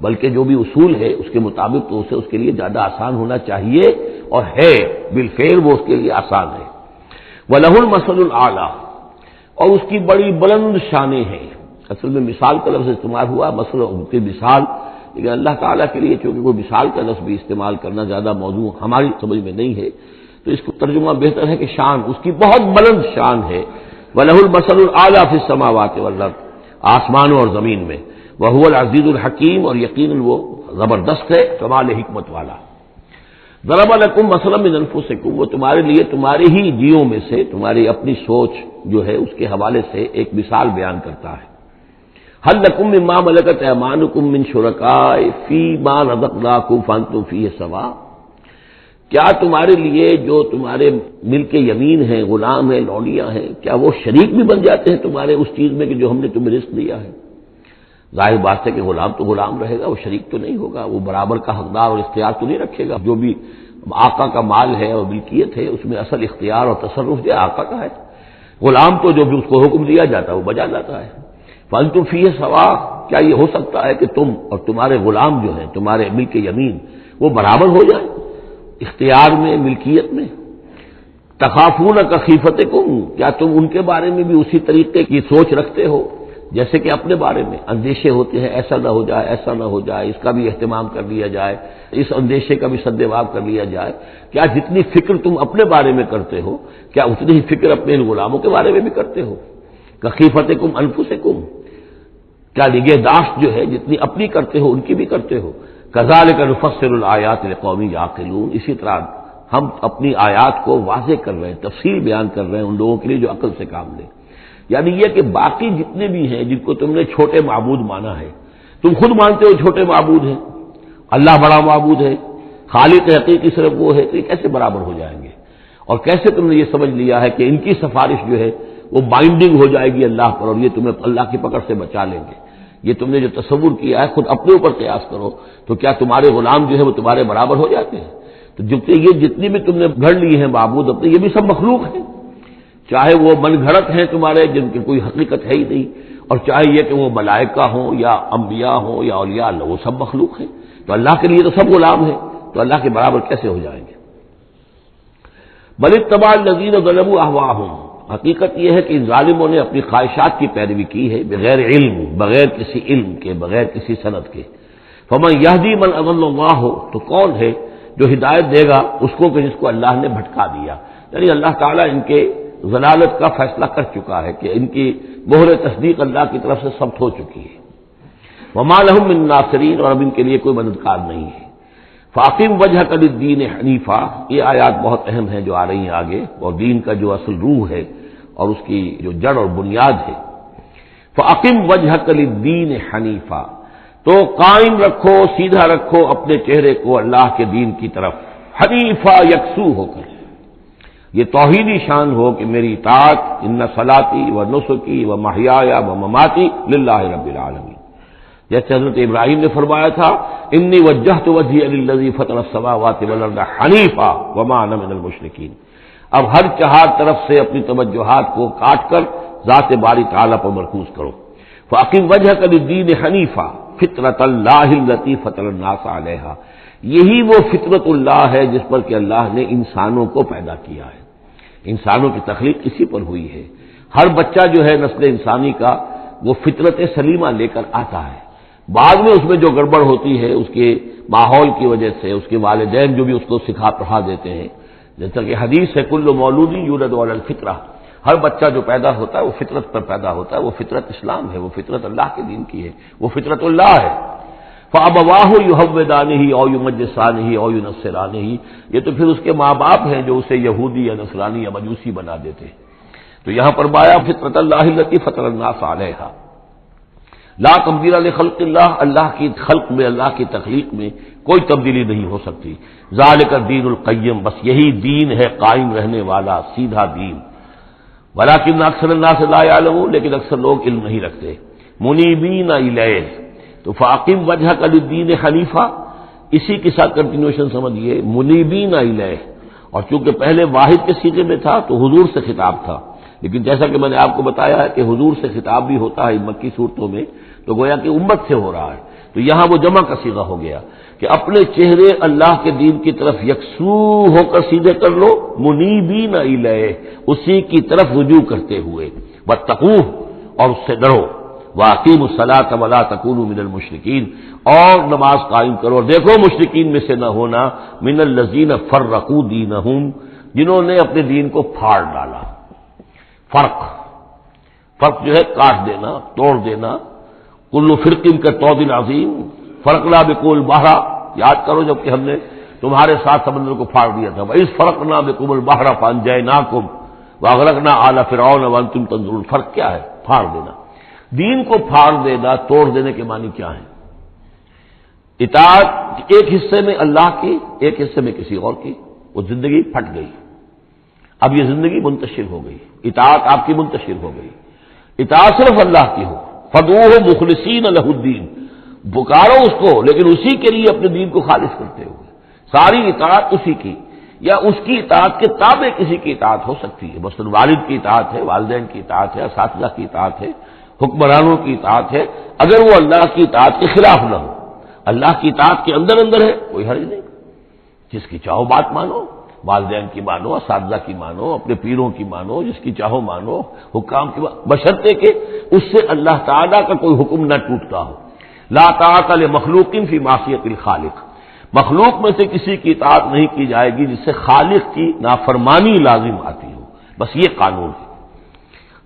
بلکہ جو بھی اصول ہے اس کے مطابق تو اسے اس کے لیے زیادہ آسان ہونا چاہیے، اور ہے بالفعل وہ اس کے لیے آسان ہے۔ وَلَهُ الْمَثَلُ الْأَعْلَىٰ، اور اس کی بڑی بلند شانیں ہیں۔ اصل میں مثال کا لفظ استعمال ہوا، مثل کی مثال، لیکن اللہ تعالیٰ کے لیے چونکہ وہ مثال کا لفظ بھی استعمال کرنا زیادہ موضوع ہماری سمجھ میں نہیں ہے، تو اس کو ترجمہ بہتر ہے کہ شان، اس کی بہت بلند شان ہے۔ وَلَهُ الْمَثَلُ الْأَعْلَىٰ فِي السَّمَاوَاتِ وَالْأَرْضِ، آسمانوں اور زمین میں۔ وَهُوَ الْعَزِيزُ الْحَكِيمُ، اور یقیناً وہ زبردست ہے، کمال حکمت والا۔ ضرب لکم مثلا من انفسکم، وہ تمہارے لیے تمہاری ہی جیوں میں سے، تمہاری اپنی سوچ جو ہے اس کے حوالے سے ایک مثال بیان کرتا ہے۔ هل لکم مما ملکت ایمانکم من شرکاء فیما رزقناکم فانتم فیہ سواء، کیا تمہارے لیے جو تمہارے ملک یمین ہیں، غلام ہیں، لونڈیاں ہیں، کیا وہ شریک بھی بن جاتے ہیں تمہارے اس چیز میں کہ جو ہم نے تمہیں رزق دیا ہے؟ ظاہر بات ہے کہ غلام تو غلام رہے گا، وہ شریک تو نہیں ہوگا، وہ برابر کا حقدار اور اختیار تو نہیں رکھے گا۔ جو بھی آقا کا مال ہے اور ملکیت ہے اس میں اصل اختیار اور تصرف جو آقا کا ہے، غلام تو جو بھی اس کو حکم دیا جاتا ہے وہ بجا جاتا ہے۔ فانتم فیہ سواء، کیا یہ ہو سکتا ہے کہ تم اور تمہارے غلام جو ہیں، تمہارے ملک یمین، وہ برابر ہو جائیں اختیار میں، ملکیت میں. تخافون کخیفتکم، کیا تم ان کے بارے میں بھی اسی طریقے کی سوچ رکھتے ہو جیسے کہ اپنے بارے میں اندیشے ہوتے ہیں، ایسا نہ ہو جائے، ایسا نہ ہو جائے، اس کا بھی اہتمام کر لیا جائے، اس اندیشے کا بھی سدباب کر لیا جائے. کیا جتنی فکر تم اپنے بارے میں کرتے ہو، کیا اتنی ہی فکر اپنے ان غلاموں کے بارے میں بھی کرتے ہو؟ کخیفتکم انفسکم، کیا نگہداشت جو ہے جتنی اپنی کرتے ہو ان کی بھی کرتے ہو؟ کذالک نفصل الآیات لقوم یعقلون، اسی طرح ہم اپنی آیات کو واضح کر رہے ہیں، تفصیل بیان کر رہے ہیں ان لوگوں کے لیے جو عقل سے کام لیں. یعنی یہ کہ باقی جتنے بھی ہیں جن کو تم نے چھوٹے معبود مانا ہے، تم خود مانتے ہو چھوٹے معبود ہیں، اللہ بڑا معبود ہے، خالق حقیقی صرف وہ ہے، تو یہ کیسے برابر ہو جائیں گے؟ اور کیسے تم نے یہ سمجھ لیا ہے کہ ان کی سفارش جو ہے وہ بائنڈنگ ہو جائے گی اللہ پر اور یہ تمہیں اللہ کی پکڑ سے بچا لیں گے؟ یہ تم نے جو تصور کیا ہے خود اپنے اوپر قیاس کرو تو کیا تمہارے غلام جو ہے وہ تمہارے برابر ہو جاتے ہیں؟ تو یہ جتنی بھی تم نے گھڑ لی ہیں معبود اپنے، یہ بھی سب مخلوق ہیں، چاہے وہ من گھڑت ہیں تمہارے جن کی کوئی حقیقت ہے ہی نہیں، اور چاہے یہ کہ وہ ملائکہ ہوں یا انبیاء ہوں یا اولیاء اللہ، وہ سب مخلوق ہیں. تو اللہ کے لیے تو سب غلام ہیں، تو اللہ کے برابر کیسے ہو جائیں گے؟ بل اتبع الذین ظلموا اہواءہم، حقیقت یہ ہے کہ ان ظالموں نے اپنی خواہشات کی پیروی کی ہے، بغیر علم، بغیر کسی علم کے، بغیر کسی سند کے. فمن یہدی من اضل اللہ، تو کون ہے جو ہدایت دے گا اس کو کہ جس کو اللہ نے بھٹکا دیا؟ یعنی اللہ تعالیٰ ان کے ضلالت کا فیصلہ کر چکا ہے کہ ان کی مہر تصدیق اللہ کی طرف سے ثبت ہو چکی ہے. وما لهم من ناصرین، اور اب ان کے لیے کوئی مددگار نہیں ہے. فاقم وجہک للدین حنیفا، یہ آیات بہت اہم ہیں جو آ رہی ہیں آگے، اور دین کا جو اصل روح ہے اور اس کی جو جڑ اور بنیاد ہے. فاقم وجہک للدین حنیفا، تو قائم رکھو، سیدھا رکھو اپنے چہرے کو اللہ کے دین کی طرف، حنیفا یکسو ہو کر. یہ توحیدی شان ہو کہ میری اطاعت، ان صلاتی و نسکی و محیایا و مماتی للہ رب العالمین. جیسے حضرت ابراہیم نے فرمایا تھا انی وجہت وجہی للذی فطر السماوات والارض حنیفا وما انا من المشرکین. اب ہر چہار طرف سے اپنی توجہات کو کاٹ کر ذات باری تعالیٰ پر مرکوز کرو. فاقم وجہک للدین حنیفا فطرۃ اللہ التی فطر الناس علیہا، یہی وہ فطرت اللہ ہے جس پر کہ اللہ نے انسانوں کو پیدا کیا ہے. انسانوں کی تخلیق اسی پر ہوئی ہے. ہر بچہ جو ہے نسل انسانی کا وہ فطرت سلیمہ لے کر آتا ہے. بعد میں اس میں جو گڑبڑ ہوتی ہے اس کے ماحول کی وجہ سے، اس کے والدین جو بھی اس کو سکھا پڑھا دیتے ہیں، جیسا کہ حدیث ہے کل مولود یولد علی الفطرہ، ہر بچہ جو پیدا ہوتا ہے وہ فطرت پر پیدا ہوتا ہے. وہ فطرت اسلام ہے، وہ فطرت اللہ کے دین کی ہے، وہ فطرت اللہ ہے. فَأَبَوَاهُ يُهَوِّدَانِهِ أَوْ يُمَجِّسَانِهِ أَوْ يُنَصِّرَانِهِ، یہ تو پھر اس کے ماں باپ ہیں جو اسے یہودی یا نصرانی یا مجوسی بنا دیتے ہیں. تو یہاں پر بایا فطرت اللہ التی فطر الناس علیہا، لا تبدیل لخلق اللہ، اللہ کی خلق میں، اللہ کی تخلیق میں کوئی تبدیلی نہیں ہو سکتی. ذالک الدین القیم، بس یہی دین ہے قائم رہنے والا سیدھا دین. ولکن اکثر الناس لا یعلمون، لیکن اکثر لوگ علم نہیں رکھتے. منیبین الیہ، تو فاقم وجہک للدین حنیفا، اسی کے ساتھ کنٹینیوشن سمجھیے، منیبین الیہ. اور چونکہ پہلے واحد کے سیغے میں تھا تو حضور سے خطاب تھا، لیکن جیسا کہ میں نے آپ کو بتایا ہے کہ حضور سے خطاب بھی ہوتا ہے مکی صورتوں میں، تو گویا کہ امت سے ہو رہا ہے. تو یہاں وہ جمع کا صیغہ ہو گیا کہ اپنے چہرے اللہ کے دین کی طرف یکسو ہو کر سیدھے کر لو، منیبین الیہ، اسی کی طرف رجوع کرتے ہوئے، واتقوہ، اور اس سے ڈرو، واقیموا الصلاۃ ولا تکونوا من المشرکین، اور نماز قائم کرو، دیکھو مشرکین میں سے نہ ہونا، من الذین فرقوا دینہم، جنہوں نے اپنے دین کو پھاڑ ڈالا. فرق جو ہے کاٹ دینا، توڑ دینا. کل فرق کا طود عظیم فرقنا بکم البحر، یاد کرو جب کہ ہم نے تمہارے ساتھ سمندر کو پھاڑ دیا تھا. وَإِذْ فَرَقْنَا بِكُمُ الْبَحْرَ فَأَنْجَيْنَاكُمْ وَأَغْرَقْنَا آلَ فِرْعَوْنَ وَأَنْتُمْ تَنظُرُونَ. فرق کیا ہے؟ پھاڑ دینا. دین کو پھاڑ دینا، توڑ دینے کے معنی کیا ہے؟ اطاعت ایک حصے میں اللہ کی، ایک حصے میں کسی اور کی، وہ زندگی پھٹ گئی. اب یہ زندگی منتشر ہو گئی، اطاعت آپ کی منتشر ہو گئی. اطاعت صرف اللہ کی ہو، فَدْعُوهُ مُخْلِصِينَ لَهُ الدِّينَ، پکارو اس کو لیکن اسی کے لیے اپنے دین کو خالص کرتے ہوئے. ساری اطاعت اسی کی، یا اس کی اطاعت کے تابع کسی کی اطاعت ہو سکتی ہے. مثلا والد کی اطاعت ہے، والدین کی اطاعت ہے، اساتذہ کی اطاعت ہے، حکمرانوں کی اطاعت ہے، اگر وہ اللہ کی اطاعت کے خلاف نہ ہو، اللہ کی اطاعت کے اندر ہے کوئی حرج نہیں. جس کی چاہو بات مانو، والدین کی مانو، اساتذہ کی مانو، اپنے پیروں کی مانو، جس کی چاہو مانو، حکام کی مانو، بشرطے کہ اس سے اللہ تعالیٰ کا کوئی حکم نہ ٹوٹتا ہو۔ لا طاعۃ لمخلوق فی معصیۃ الخالق، مخلوق میں سے کسی کی اطاعت نہیں کی جائے گی جس سے خالق کی نافرمانی لازم آتی ہو، بس یہ قانون ہے۔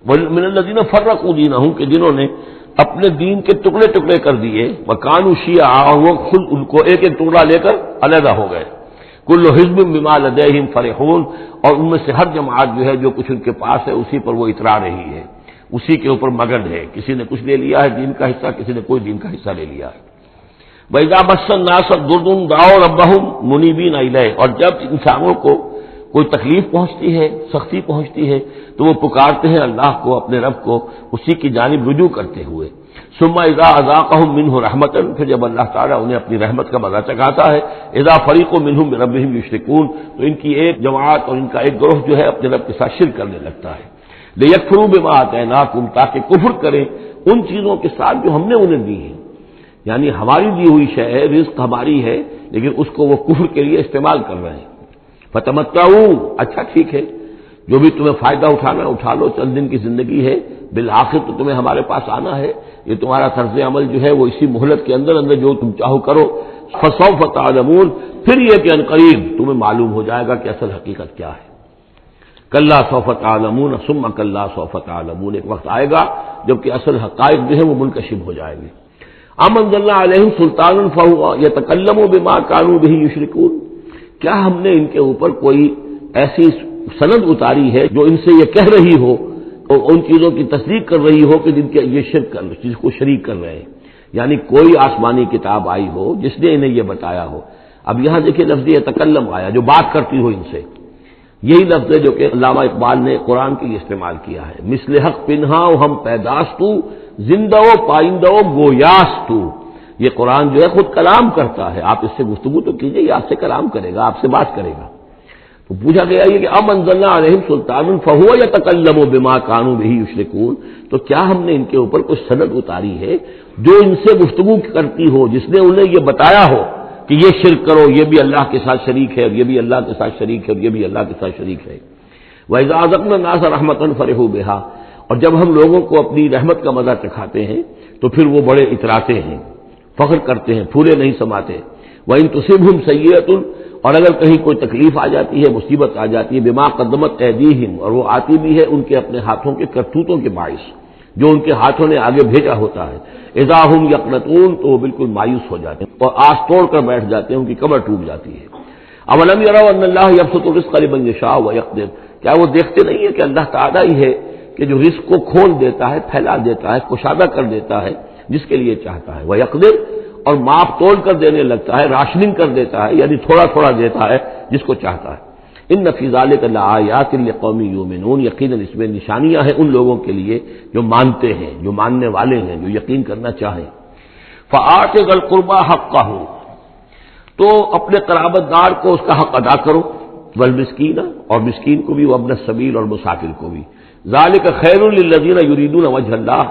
وَمِنَ الَّذِينَ فَرَّقُوا دِينَهُمْ کہ جنہوں نے اپنے دین کے ٹکڑے ٹکڑے کر دیے، وَكَانُوا شِيَعًا وہ خود ان کو ایک ایک ٹکڑا لے کر علیحدہ ہو گئے، كُلُّ حِزْبٍ بِمَا لَدَيْهِمْ فَرِحُونَ اور ان میں سے ہر جماعت جو ہے جو کچھ ان کے پاس ہے اسی پر وہ اترا رہی ہے، اسی کے اوپر مگن ہے، کسی نے کچھ لے لیا ہے دین کا حصہ، کسی نے کوئی دین کا حصہ لے لیا ہے۔ وَإِذَا مَسَّ النَّاسَ ضُرٌّ دَعَوْا رَبَّهُمْ مُنِيبِينَ إِلَيْهِ اور جب انسانوں کو کوئی تکلیف پہنچتی ہے، سختی پہنچتی ہے، تو وہ پکارتے ہیں اللہ کو، اپنے رب کو، اسی کی جانب رجوع کرتے ہوئے۔ ثم اذا اذاقهم منه رحمۃ پھر جب اللہ تعالیٰ انہیں اپنی رحمت کا مزہ چکھاتا ہے، اذا فریق منهم بربهم یشرکون تو ان کی ایک جماعت اور ان کا ایک گروہ جو ہے اپنے رب کے ساتھ شرک کرنے لگتا ہے۔ لیکفروا بما آتیناکم تاکہ کفر کریں ان چیزوں کے ساتھ جو ہم نے انہیں دی ہیں، یعنی ہماری دی ہوئی شے ہے، رزق ہماری ہے، لیکن اس کو وہ کفر کے لیے استعمال کر رہے ہیں۔ فتمتعوا اچھا ٹھیک ہے، جو بھی تمہیں فائدہ اٹھانا اٹھا لو، چند دن کی زندگی ہے، بالآخر تو تمہیں ہمارے پاس آنا ہے، یہ تمہارا طرز عمل جو ہے وہ اسی مہلت کے اندر اندر جو تم چاہو کرو۔ فسوف تعلمون پھر یہ کہ عنقریب تمہیں معلوم ہو جائے گا کہ اصل حقیقت کیا ہے۔ کلا سوف تعلمون ثم کلا سوف تعلمون ایک وقت آئے گا جبکہ اصل حقائق جو ہے وہ منکشف ہو جائیں گے۔ ام انزلنا علیہم سلطان فہو یتکلم بما کانوا بہ یشرکون کیا ہم نے ان کے اوپر کوئی ایسی سند اتاری ہے جو ان سے یہ کہہ رہی ہو اور ان چیزوں کی تصدیق کر رہی ہو کہ جن کے یہ شرک کر جس کو شریک کر رہے ہیں، یعنی کوئی آسمانی کتاب آئی ہو جس نے انہیں یہ بتایا ہو۔ اب یہاں دیکھیں لفظ یتکلم آیا جو بات کرتی ہو ان سے، یہی لفظ ہے جو کہ علامہ اقبال نے قرآن کے لیے استعمال کیا ہے۔ مثل حق پنہا ہم پیداستو زندہ و پائندہ و گویاستو، یہ قرآن جو ہے خود کلام کرتا ہے، آپ اس سے گفتگو تو کیجئے، یہ آپ سے کلام کرے گا، آپ سے بات کرے گا۔ تو پوچھا گیا یہ کہ ام انزلنا علیہم سلطان فہو یتکلم بما کانوا بہ یشرکون تو کیا ہم نے ان کے اوپر کوئی سند اتاری ہے جو ان سے گفتگو کرتی ہو، جس نے انہیں یہ بتایا ہو کہ یہ شرک کرو، یہ بھی اللہ کے ساتھ شریک ہے، اور یہ بھی اللہ کے ساتھ شریک ہے، اور یہ بھی اللہ کے ساتھ شریک ہے۔ وَإِذَا أَذَقْنَا النَّاسَ رَحْمَةً فَرِحُوا بِهَا اور جب ہم لوگوں کو اپنی رحمت کا مزہ چکھاتے ہیں تو پھر وہ بڑے اتراتے ہیں، فخر کرتے ہیں، پھولے نہیں سماتے۔ وَإِن تُصِبْهُمْ سَيِّئَةٌ اور اگر کہیں کوئی تکلیف آ جاتی ہے، مصیبت آ جاتی ہے، بما قدمت ایدیہم اور وہ آتی بھی ہے ان کے اپنے ہاتھوں کے کرتوتوں کے باعث، جو ان کے ہاتھوں نے آگے بھیجا ہوتا ہے، اذا ہم یقنطون تو وہ بالکل مایوس ہو جاتے ہیں اور آس توڑ کر بیٹھ جاتے ہیں، ان کی کمر ٹوٹ جاتی ہے۔ اولم یروا ان اللہ یبسط الرزق لمن یشاء ویقدر کیا وہ دیکھتے نہیں ہے کہ اللہ تعالیٰ ہی ہے کہ جو رزق کو کھول دیتا ہے، پھیلا دیتا ہے، کشادہ کر دیتا ہے جس کے لیے چاہتا ہے، ویقدر اور ماپ توڑ کر دینے لگتا ہے، راشننگ کر دیتا ہے، یعنی تھوڑا تھوڑا دیتا ہے جس کو چاہتا ہے۔ ان فی ذلک لآیات لقوم یؤمنون یقیناً اس میں نشانیاں ہیں ان لوگوں کے لیے جو مانتے ہیں، جو ماننے والے ہیں، جو یقین کرنا چاہیں۔ فآت ذی القربى حقہ تو اپنے قرابت دار کو اس کا حق ادا کرو، والمسکین اور مسکین کو بھی، وابن السبیل اور مسافر کو بھی۔ ذالک خیر للذین یریدون وجہ اللہ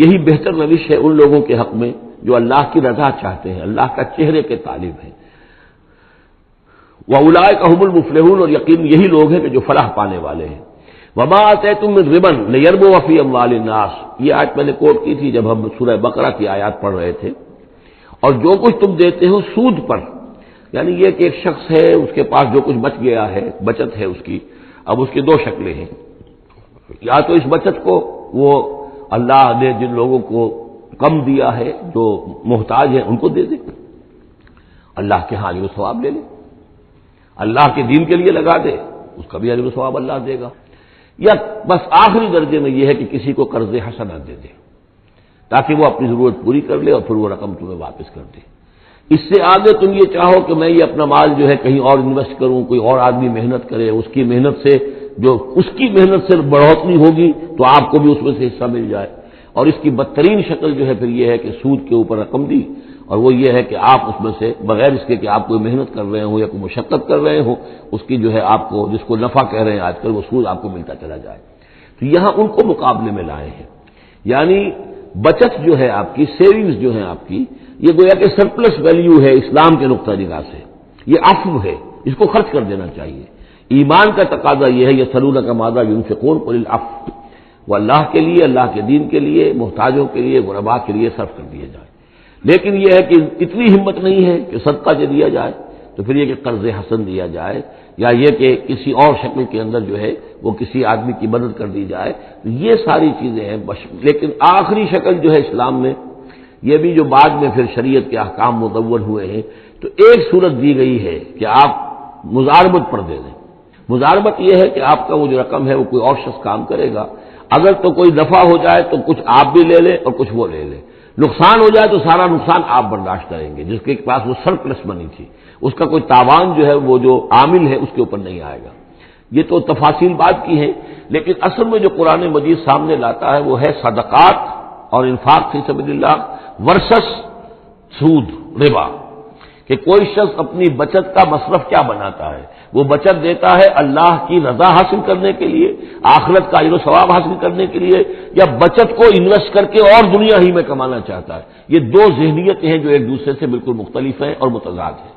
یہی بہتر روش ہے ان لوگوں کے حق میں جو اللہ کی رضا چاہتے ہیں، اللہ کا چہرے کے طالب ہیں۔ وَأُولَٰئِكَ هُمُ الْمُفْلِحُونَ اور یقین یہی لوگ ہیں کہ جو فلاح پانے والے ہیں۔ وَمَا آتَيْتُم مِّن رِّبًا لِّيَرْبُوَ فِي أَمْوَالِ النَّاسِ یہ آیت میں نے کوٹ کی تھی جب ہم سورہ بقرہ کی آیات پڑھ رہے تھے۔ اور جو کچھ تم دیتے ہو سود پر، یعنی یہ کہ ایک شخص ہے اس کے پاس جو کچھ بچ گیا ہے، بچت ہے اس کی، اب اس کی دو شکلیں ہیں، یا تو اس بچت کو وہ اللہ نے جن لوگوں کو کم دیا ہے، جو محتاج ہیں، ان کو دے دے، اللہ کے ہاں اجر و ثواب لے لے، اللہ کے دین کے لیے لگا دے، اس کا بھی اجر و ثواب اللہ دے گا، یا بس آخری درجے میں یہ ہے کہ کسی کو قرض حسنہ دے دے تاکہ وہ اپنی ضرورت پوری کر لے اور پھر وہ رقم تمہیں واپس کر دے۔ اس سے آگے تم یہ چاہو کہ میں یہ اپنا مال جو ہے کہیں اور انویسٹ کروں، کوئی اور آدمی محنت کرے، اس کی محنت سے جو اس کی محنت سے بڑھوتری ہوگی تو آپ کو بھی اس میں سے حصہ مل جائے۔ اور اس کی بدترین شکل جو ہے پھر یہ ہے کہ سود کے اوپر رقم دی، اور وہ یہ ہے کہ آپ اس میں سے بغیر اس کے کہ آپ کوئی محنت کر رہے ہوں یا کوئی مشقت کر رہے ہوں، اس کی جو ہے آپ کو جس کو نفع کہہ رہے ہیں آج کل، وہ سود آپ کو ملتا چلا جائے۔ تو یہاں ان کو مقابلے میں لائے ہیں، یعنی بچت جو ہے آپ کی، سیونگز جو ہیں آپ کی، یہ گویا کہ سرپلس ویلیو ہے اسلام کے نقطہ نگاہ سے، یہ عفو ہے، اس کو خرچ کر دینا چاہیے۔ ایمان کا تقاضا یہ ہے یسألونک ماذا ينفقون قل العفو، وہ اللہ کے لیے، اللہ کے دین کے لیے، محتاجوں کے لیے، غرباء کے لیے صرف کر دیا جائے۔ لیکن یہ ہے کہ اتنی ہمت نہیں ہے کہ صدقہ جو دیا جائے تو پھر یہ کہ قرض حسن دیا جائے، یا یہ کہ کسی اور شکل کے اندر جو ہے وہ کسی آدمی کی مدد کر دی جائے، یہ ساری چیزیں ہیں۔ لیکن آخری شکل جو ہے اسلام میں، یہ بھی جو بعد میں پھر شریعت کے احکام مدون ہوئے ہیں، تو ایک صورت دی گئی ہے کہ آپ مزاربت پر دے دیں۔ مزاربت یہ ہے کہ آپ کا وہ جو رقم ہے وہ کوئی اور شخص کام کرے گا، اگر تو کوئی دفع ہو جائے تو کچھ آپ بھی لے لیں اور کچھ وہ لے لیں، نقصان ہو جائے تو سارا نقصان آپ برداشت کریں گے، جس کے پاس وہ سرپلس بنی تھی اس کا کوئی تاوان جو ہے وہ جو عامل ہے اس کے اوپر نہیں آئے گا۔ یہ تو تفاصیل بات کی ہے، لیکن اصل میں جو قرآن مجید سامنے لاتا ہے وہ ہے صدقات اور انفاق فی سبیل اللہ ورسس سود، ربا، کہ کوئی شخص اپنی بچت کا مصرف کیا بناتا ہے، وہ بچت دیتا ہے اللہ کی رضا حاصل کرنے کے لیے، آخرت کا اجر و ثواب حاصل کرنے کے لیے، یا بچت کو انویسٹ کر کے اور دنیا ہی میں کمانا چاہتا ہے۔ یہ دو ذہنیتیں ہیں جو ایک دوسرے سے بالکل مختلف ہیں اور متضاد ہیں۔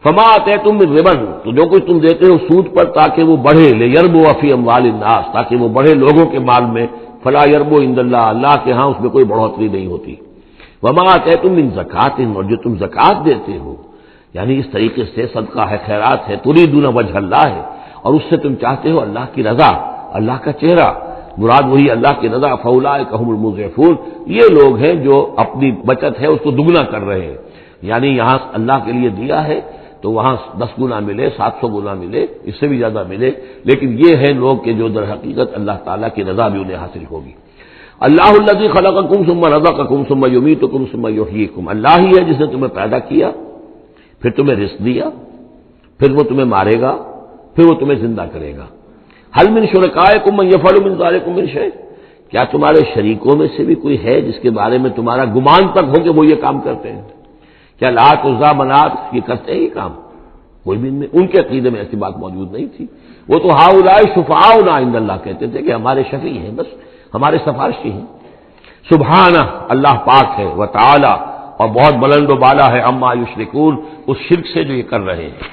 فما آتیتم من ربا، تو جو کچھ تم دیتے ہو سود پر تاکہ وہ بڑھے، لیربو فی اموال الناس، تاکہ وہ بڑھے لوگوں کے مال میں، فلا یربو عند اللہ، اللہ کے ہاں اس میں کوئی بڑھوتری نہیں ہوتی۔ وما آتیتم من زکات، اور جو تم زکات دیتے ہو، یعنی اس طریقے سے صدقہ ہے، خیرات ہے، تریدون وجہ اللہ ہے، اور اس سے تم چاہتے ہو اللہ کی رضا، اللہ کا چہرہ، مراد وہی اللہ کی رضا، فاولئک هم المضعفون، یہ لوگ ہیں جو اپنی بچت ہے اس کو دگنا کر رہے ہیں، یعنی یہاں اللہ کے لیے دیا ہے تو وہاں 10 گنا ملے، 700 گنا ملے، اس سے بھی زیادہ ملے، لیکن یہ ہے لوگ کہ جو در حقیقت اللہ تعالیٰ کی رضا بھی انہیں حاصل ہوگی۔ اللہ الذی خلقکم ثم رزقکم ثم یمیتکم ثم یحییکم، اللہ ہی ہے جس نے تمہیں پیدا کیا، پھر تمہیں رزق دیا، پھر وہ تمہیں مارے گا، پھر وہ تمہیں زندہ کرے گا۔ هل من شرکائکم من یفعل من ذلکم من شیء، کیا تمہارے شریکوں میں سے بھی کوئی ہے جس کے بارے میں تمہارا گمان تک ہو کہ وہ یہ کام کرتے ہیں؟ کیا لات عزا منات یہ کرتے ہیں یہ کام؟ کوئی بھی نہیں، ان کے عقیدے میں ایسی بات موجود نہیں تھی۔ وہ تو ہؤلاء شفعاؤنا عند اللہ کہتے تھے کہ ہمارے شفیع ہیں، بس ہمارے سفارشی ہیں۔ سبحانہ، اللہ پاک ہے، وتعالی، اور بہت بلند و بالا ہے، عما یشرکون، اس شرک سے جو یہ کر رہے ہیں۔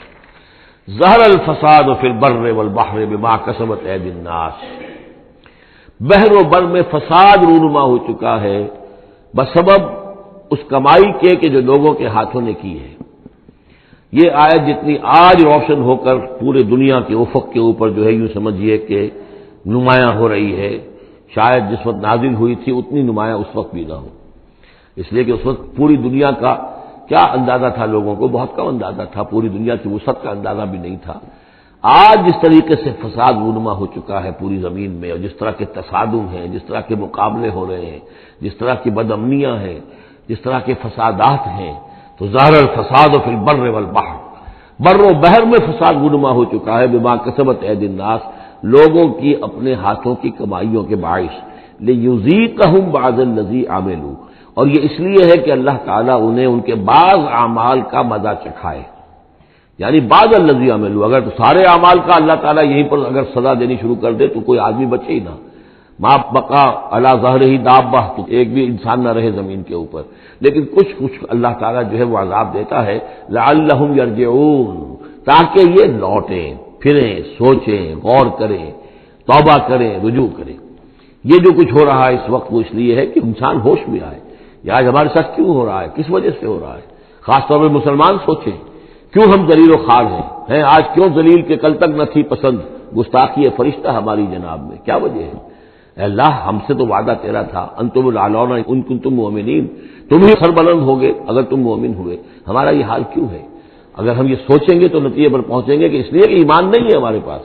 ظہر الفساد فی البر والبحر بما کسبت ایدی الناس، بحر و بر میں فساد رونما ہو چکا ہے بسبب اس کمائی کے کہ جو لوگوں کے ہاتھوں نے کی ہے۔ یہ آیت جتنی آج روشن ہو کر پورے دنیا کے افق کے اوپر جو ہے یوں سمجھیے کہ نمایاں ہو رہی ہے، شاید جس وقت نازل ہوئی تھی اتنی نمایاں اس وقت بھی نہ ہو، اس لیے کہ اس وقت پوری دنیا کا کیا اندازہ تھا، لوگوں کو بہت کم اندازہ تھا، پوری دنیا کی وسعت کا اندازہ بھی نہیں تھا۔ آج جس طریقے سے فساد رونما ہو چکا ہے پوری زمین میں، اور جس طرح کے تصادم ہیں، جس طرح کے مقابلے ہو رہے ہیں، جس طرح کی بدامنیاں ہیں، جس طرح کے فسادات ہیں، تو ظاہر الفساد فی البر والبحر، بر و بحر میں فساد رونما ہو چکا ہے بما کسبت ایدی الناس، لوگوں کی اپنے ہاتھوں کی کمائیوں کے باعث، لیذیقہم بعض الذی عملوا، اور یہ اس لیے ہے کہ اللہ تعالیٰ انہیں ان کے بعض اعمال کا مزہ چکھائے، یعنی بعض الذی عملوا، اگر تو سارے اعمال کا اللہ تعالیٰ یہیں پر اگر سزا دینی شروع کر دے تو کوئی آدمی بچے ہی نہ، ما بقا علی ظہرہ دابہ، تو ایک بھی انسان نہ رہے زمین کے اوپر، لیکن کچھ اللہ تعالیٰ جو ہے وہ عذاب دیتا ہے، لعلہم یرجعون، تاکہ یہ لوٹیں پھریں، سوچیں، غور کریں، توبہ کریں، رجوع کریں۔ یہ جو کچھ ہو رہا ہے اس وقت وہ اس لیے ہے کہ انسان ہوش میں آئے، یہ آج ہمارے ساتھ کیوں ہو رہا ہے، کس وجہ سے ہو رہا ہے، خاص طور پر مسلمان سوچیں کیوں ہم ذلیل و خوار ہیں آج، کیوں ذلیل کے کل تک نہ تھی پسند گستاخی فرشتہ ہماری جناب میں، کیا وجہ ہے؟ اے اللہ، ہم سے تو وعدہ تیرا تھا انتم الاعلون ان کنتم مؤمنین، تم ہی سربلند ہوگے اگر تم مومن ہوئے، ہمارا یہ حال کیوں ہے؟ اگر ہم یہ سوچیں گے تو نتیجے پر پہنچیں گے کہ اس لیے کہ ایمان نہیں ہے ہمارے پاس،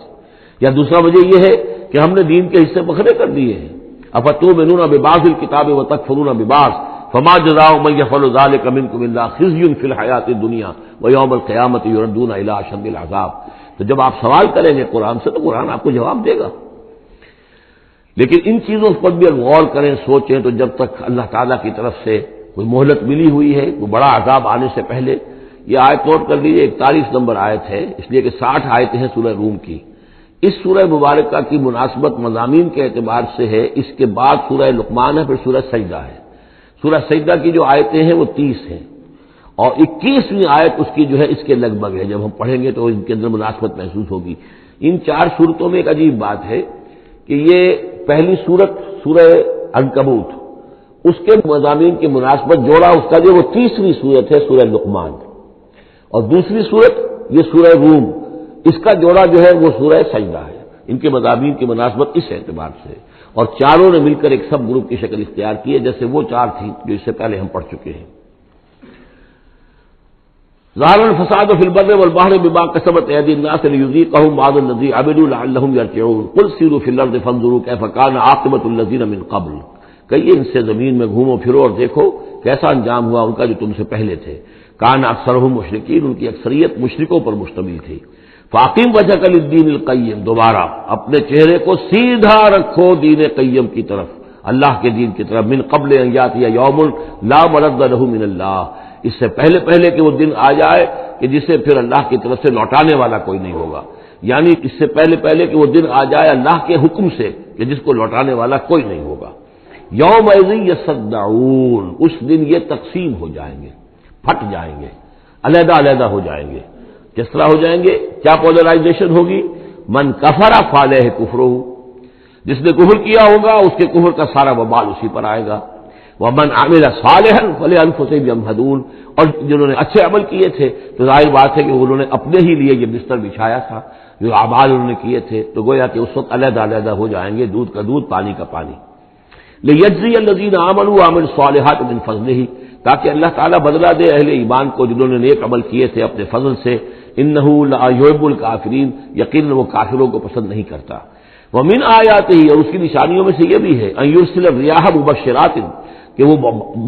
یا دوسرا وجہ یہ ہے کہ ہم نے دین کے حصے بکھرے کر دیے ہیں۔ افتؤمنون ببعض الکتاب وتکفرون ببعض فما جزاء من يفعل ذلك منكم الا خزي في الحیاۃ الدنیا ویوم القیامۃ یردون الی اشد العذاب۔ تو جب آپ سوال کریں گے قرآن سے تو قرآن آپ کو جواب دے گا، لیکن ان چیزوں پر بھی غور کریں، سوچیں، تو جب تک اللہ تعالیٰ کی طرف سے کوئی مہلت ملی ہوئی ہے، کوئی بڑا عذاب آنے سے پہلے، یہ آیت نوٹ کر لیجیے، 41 نمبر آیت ہے، اس لیے کہ 60 آیتیں ہیں سورہ روم کی۔ اس سورہ مبارکہ کی مناسبت مضامین کے اعتبار سے ہے، اس کے بعد سورہ لقمان ہے، پھر سورہ سجدہ ہے۔ سورہ سجدہ کی جو آیتیں ہیں وہ 30 ہیں، اور 21ویں آیت اس کی جو ہے اس کے لگ بھگ ہے، جب ہم پڑھیں گے تو ان کے اندر مناسبت محسوس ہوگی۔ ان 4 صورتوں میں ایک عجیب بات ہے کہ یہ پہلی صورت سورہ عنکبوت، اس کے مضامین کی مناسبت جوڑا اس کا جو وہ 30ویں صورت ہے سورہ لقمان، اور دوسری صورت یہ سورہ روم، اس کا جوڑا جو ہے وہ سورہ سجدہ ہے۔ ان کے مضامین کی مناسبت اس اعتبار سے، اور چاروں نے مل کر ایک سب گروپ کی شکل اختیار کی ہے، جیسے وہ 4 تھیں جو اس سے پہلے ہم پڑھ چکے ہیں۔ ظاہر الفساد فی البر والبحر بما کسبت ایدی الناس لیذیقہم بعض الذی عملوا لعلہم یرجعون قل سیروا فی الارض فانظروا کیف کان عاقبۃ الذین من قبل، کہیے ان سے زمین میں گھومو پھرو اور دیکھو کیسا انجام ہوا ان کا جو تم سے پہلے تھے۔ کان اکثرہم مشرکین، ان کی اکثریت مشرکوں پر مشتمل تھی۔ فاقم وجہک للدین القیم، دوبارہ اپنے چہرے کو سیدھا رکھو دین قیم کی طرف، اللہ کے دین کی طرف، من قبل ان یاتی یوم لا مرد لہ من اللہ، اس سے پہلے کہ وہ دن آ جائے کہ جسے پھر اللہ کی طرف سے لوٹانے والا کوئی نہیں ہوگا، یعنی اس سے پہلے کہ وہ دن آ جائے اللہ کے حکم سے کہ جس کو لوٹانے والا کوئی نہیں ہوگا۔ یومئذ یصدعون، اس دن یہ تقسیم ہو جائیں گے، پھٹ جائیں گے، علیحدہ ہو جائیں گے۔ کس طرح ہو جائیں گے؟ کیا پولرائزیشن ہوگی؟ من کفر فعلیہ کفرہ، جس نے کفر کیا ہوگا اس کے کفر کا سارا وبال اسی پر آئے گا۔ ومن عمل صالحا فلانفسهم یمہدون، اور جنہوں نے اچھے عمل کیے تھے تو ظاہر بات ہے کہ انہوں نے اپنے ہی لیے یہ بستر بچھایا تھا، جو اعمال انہوں نے کیے تھے، تو گویا کہ اس وقت علیحدہ ہو جائیں گے، دودھ کا دودھ پانی کا پانی۔ لیجزی الذین آمنوا وعملوا الصالحات من فضلہ، تاکہ اللہ تعالیٰ بدلہ دے اہل ایمان کو جنہوں نے نیک عمل کیے تھے اپنے فضل سے۔ انہ لا یحب الکافرین، یقیناً وہ کافروں کو پسند نہیں کرتا۔ ومن آیاتہ، اور اس کی نشانیوں میں سے یہ بھی ہے، ان یرسل الریاح مبشرات، کہ وہ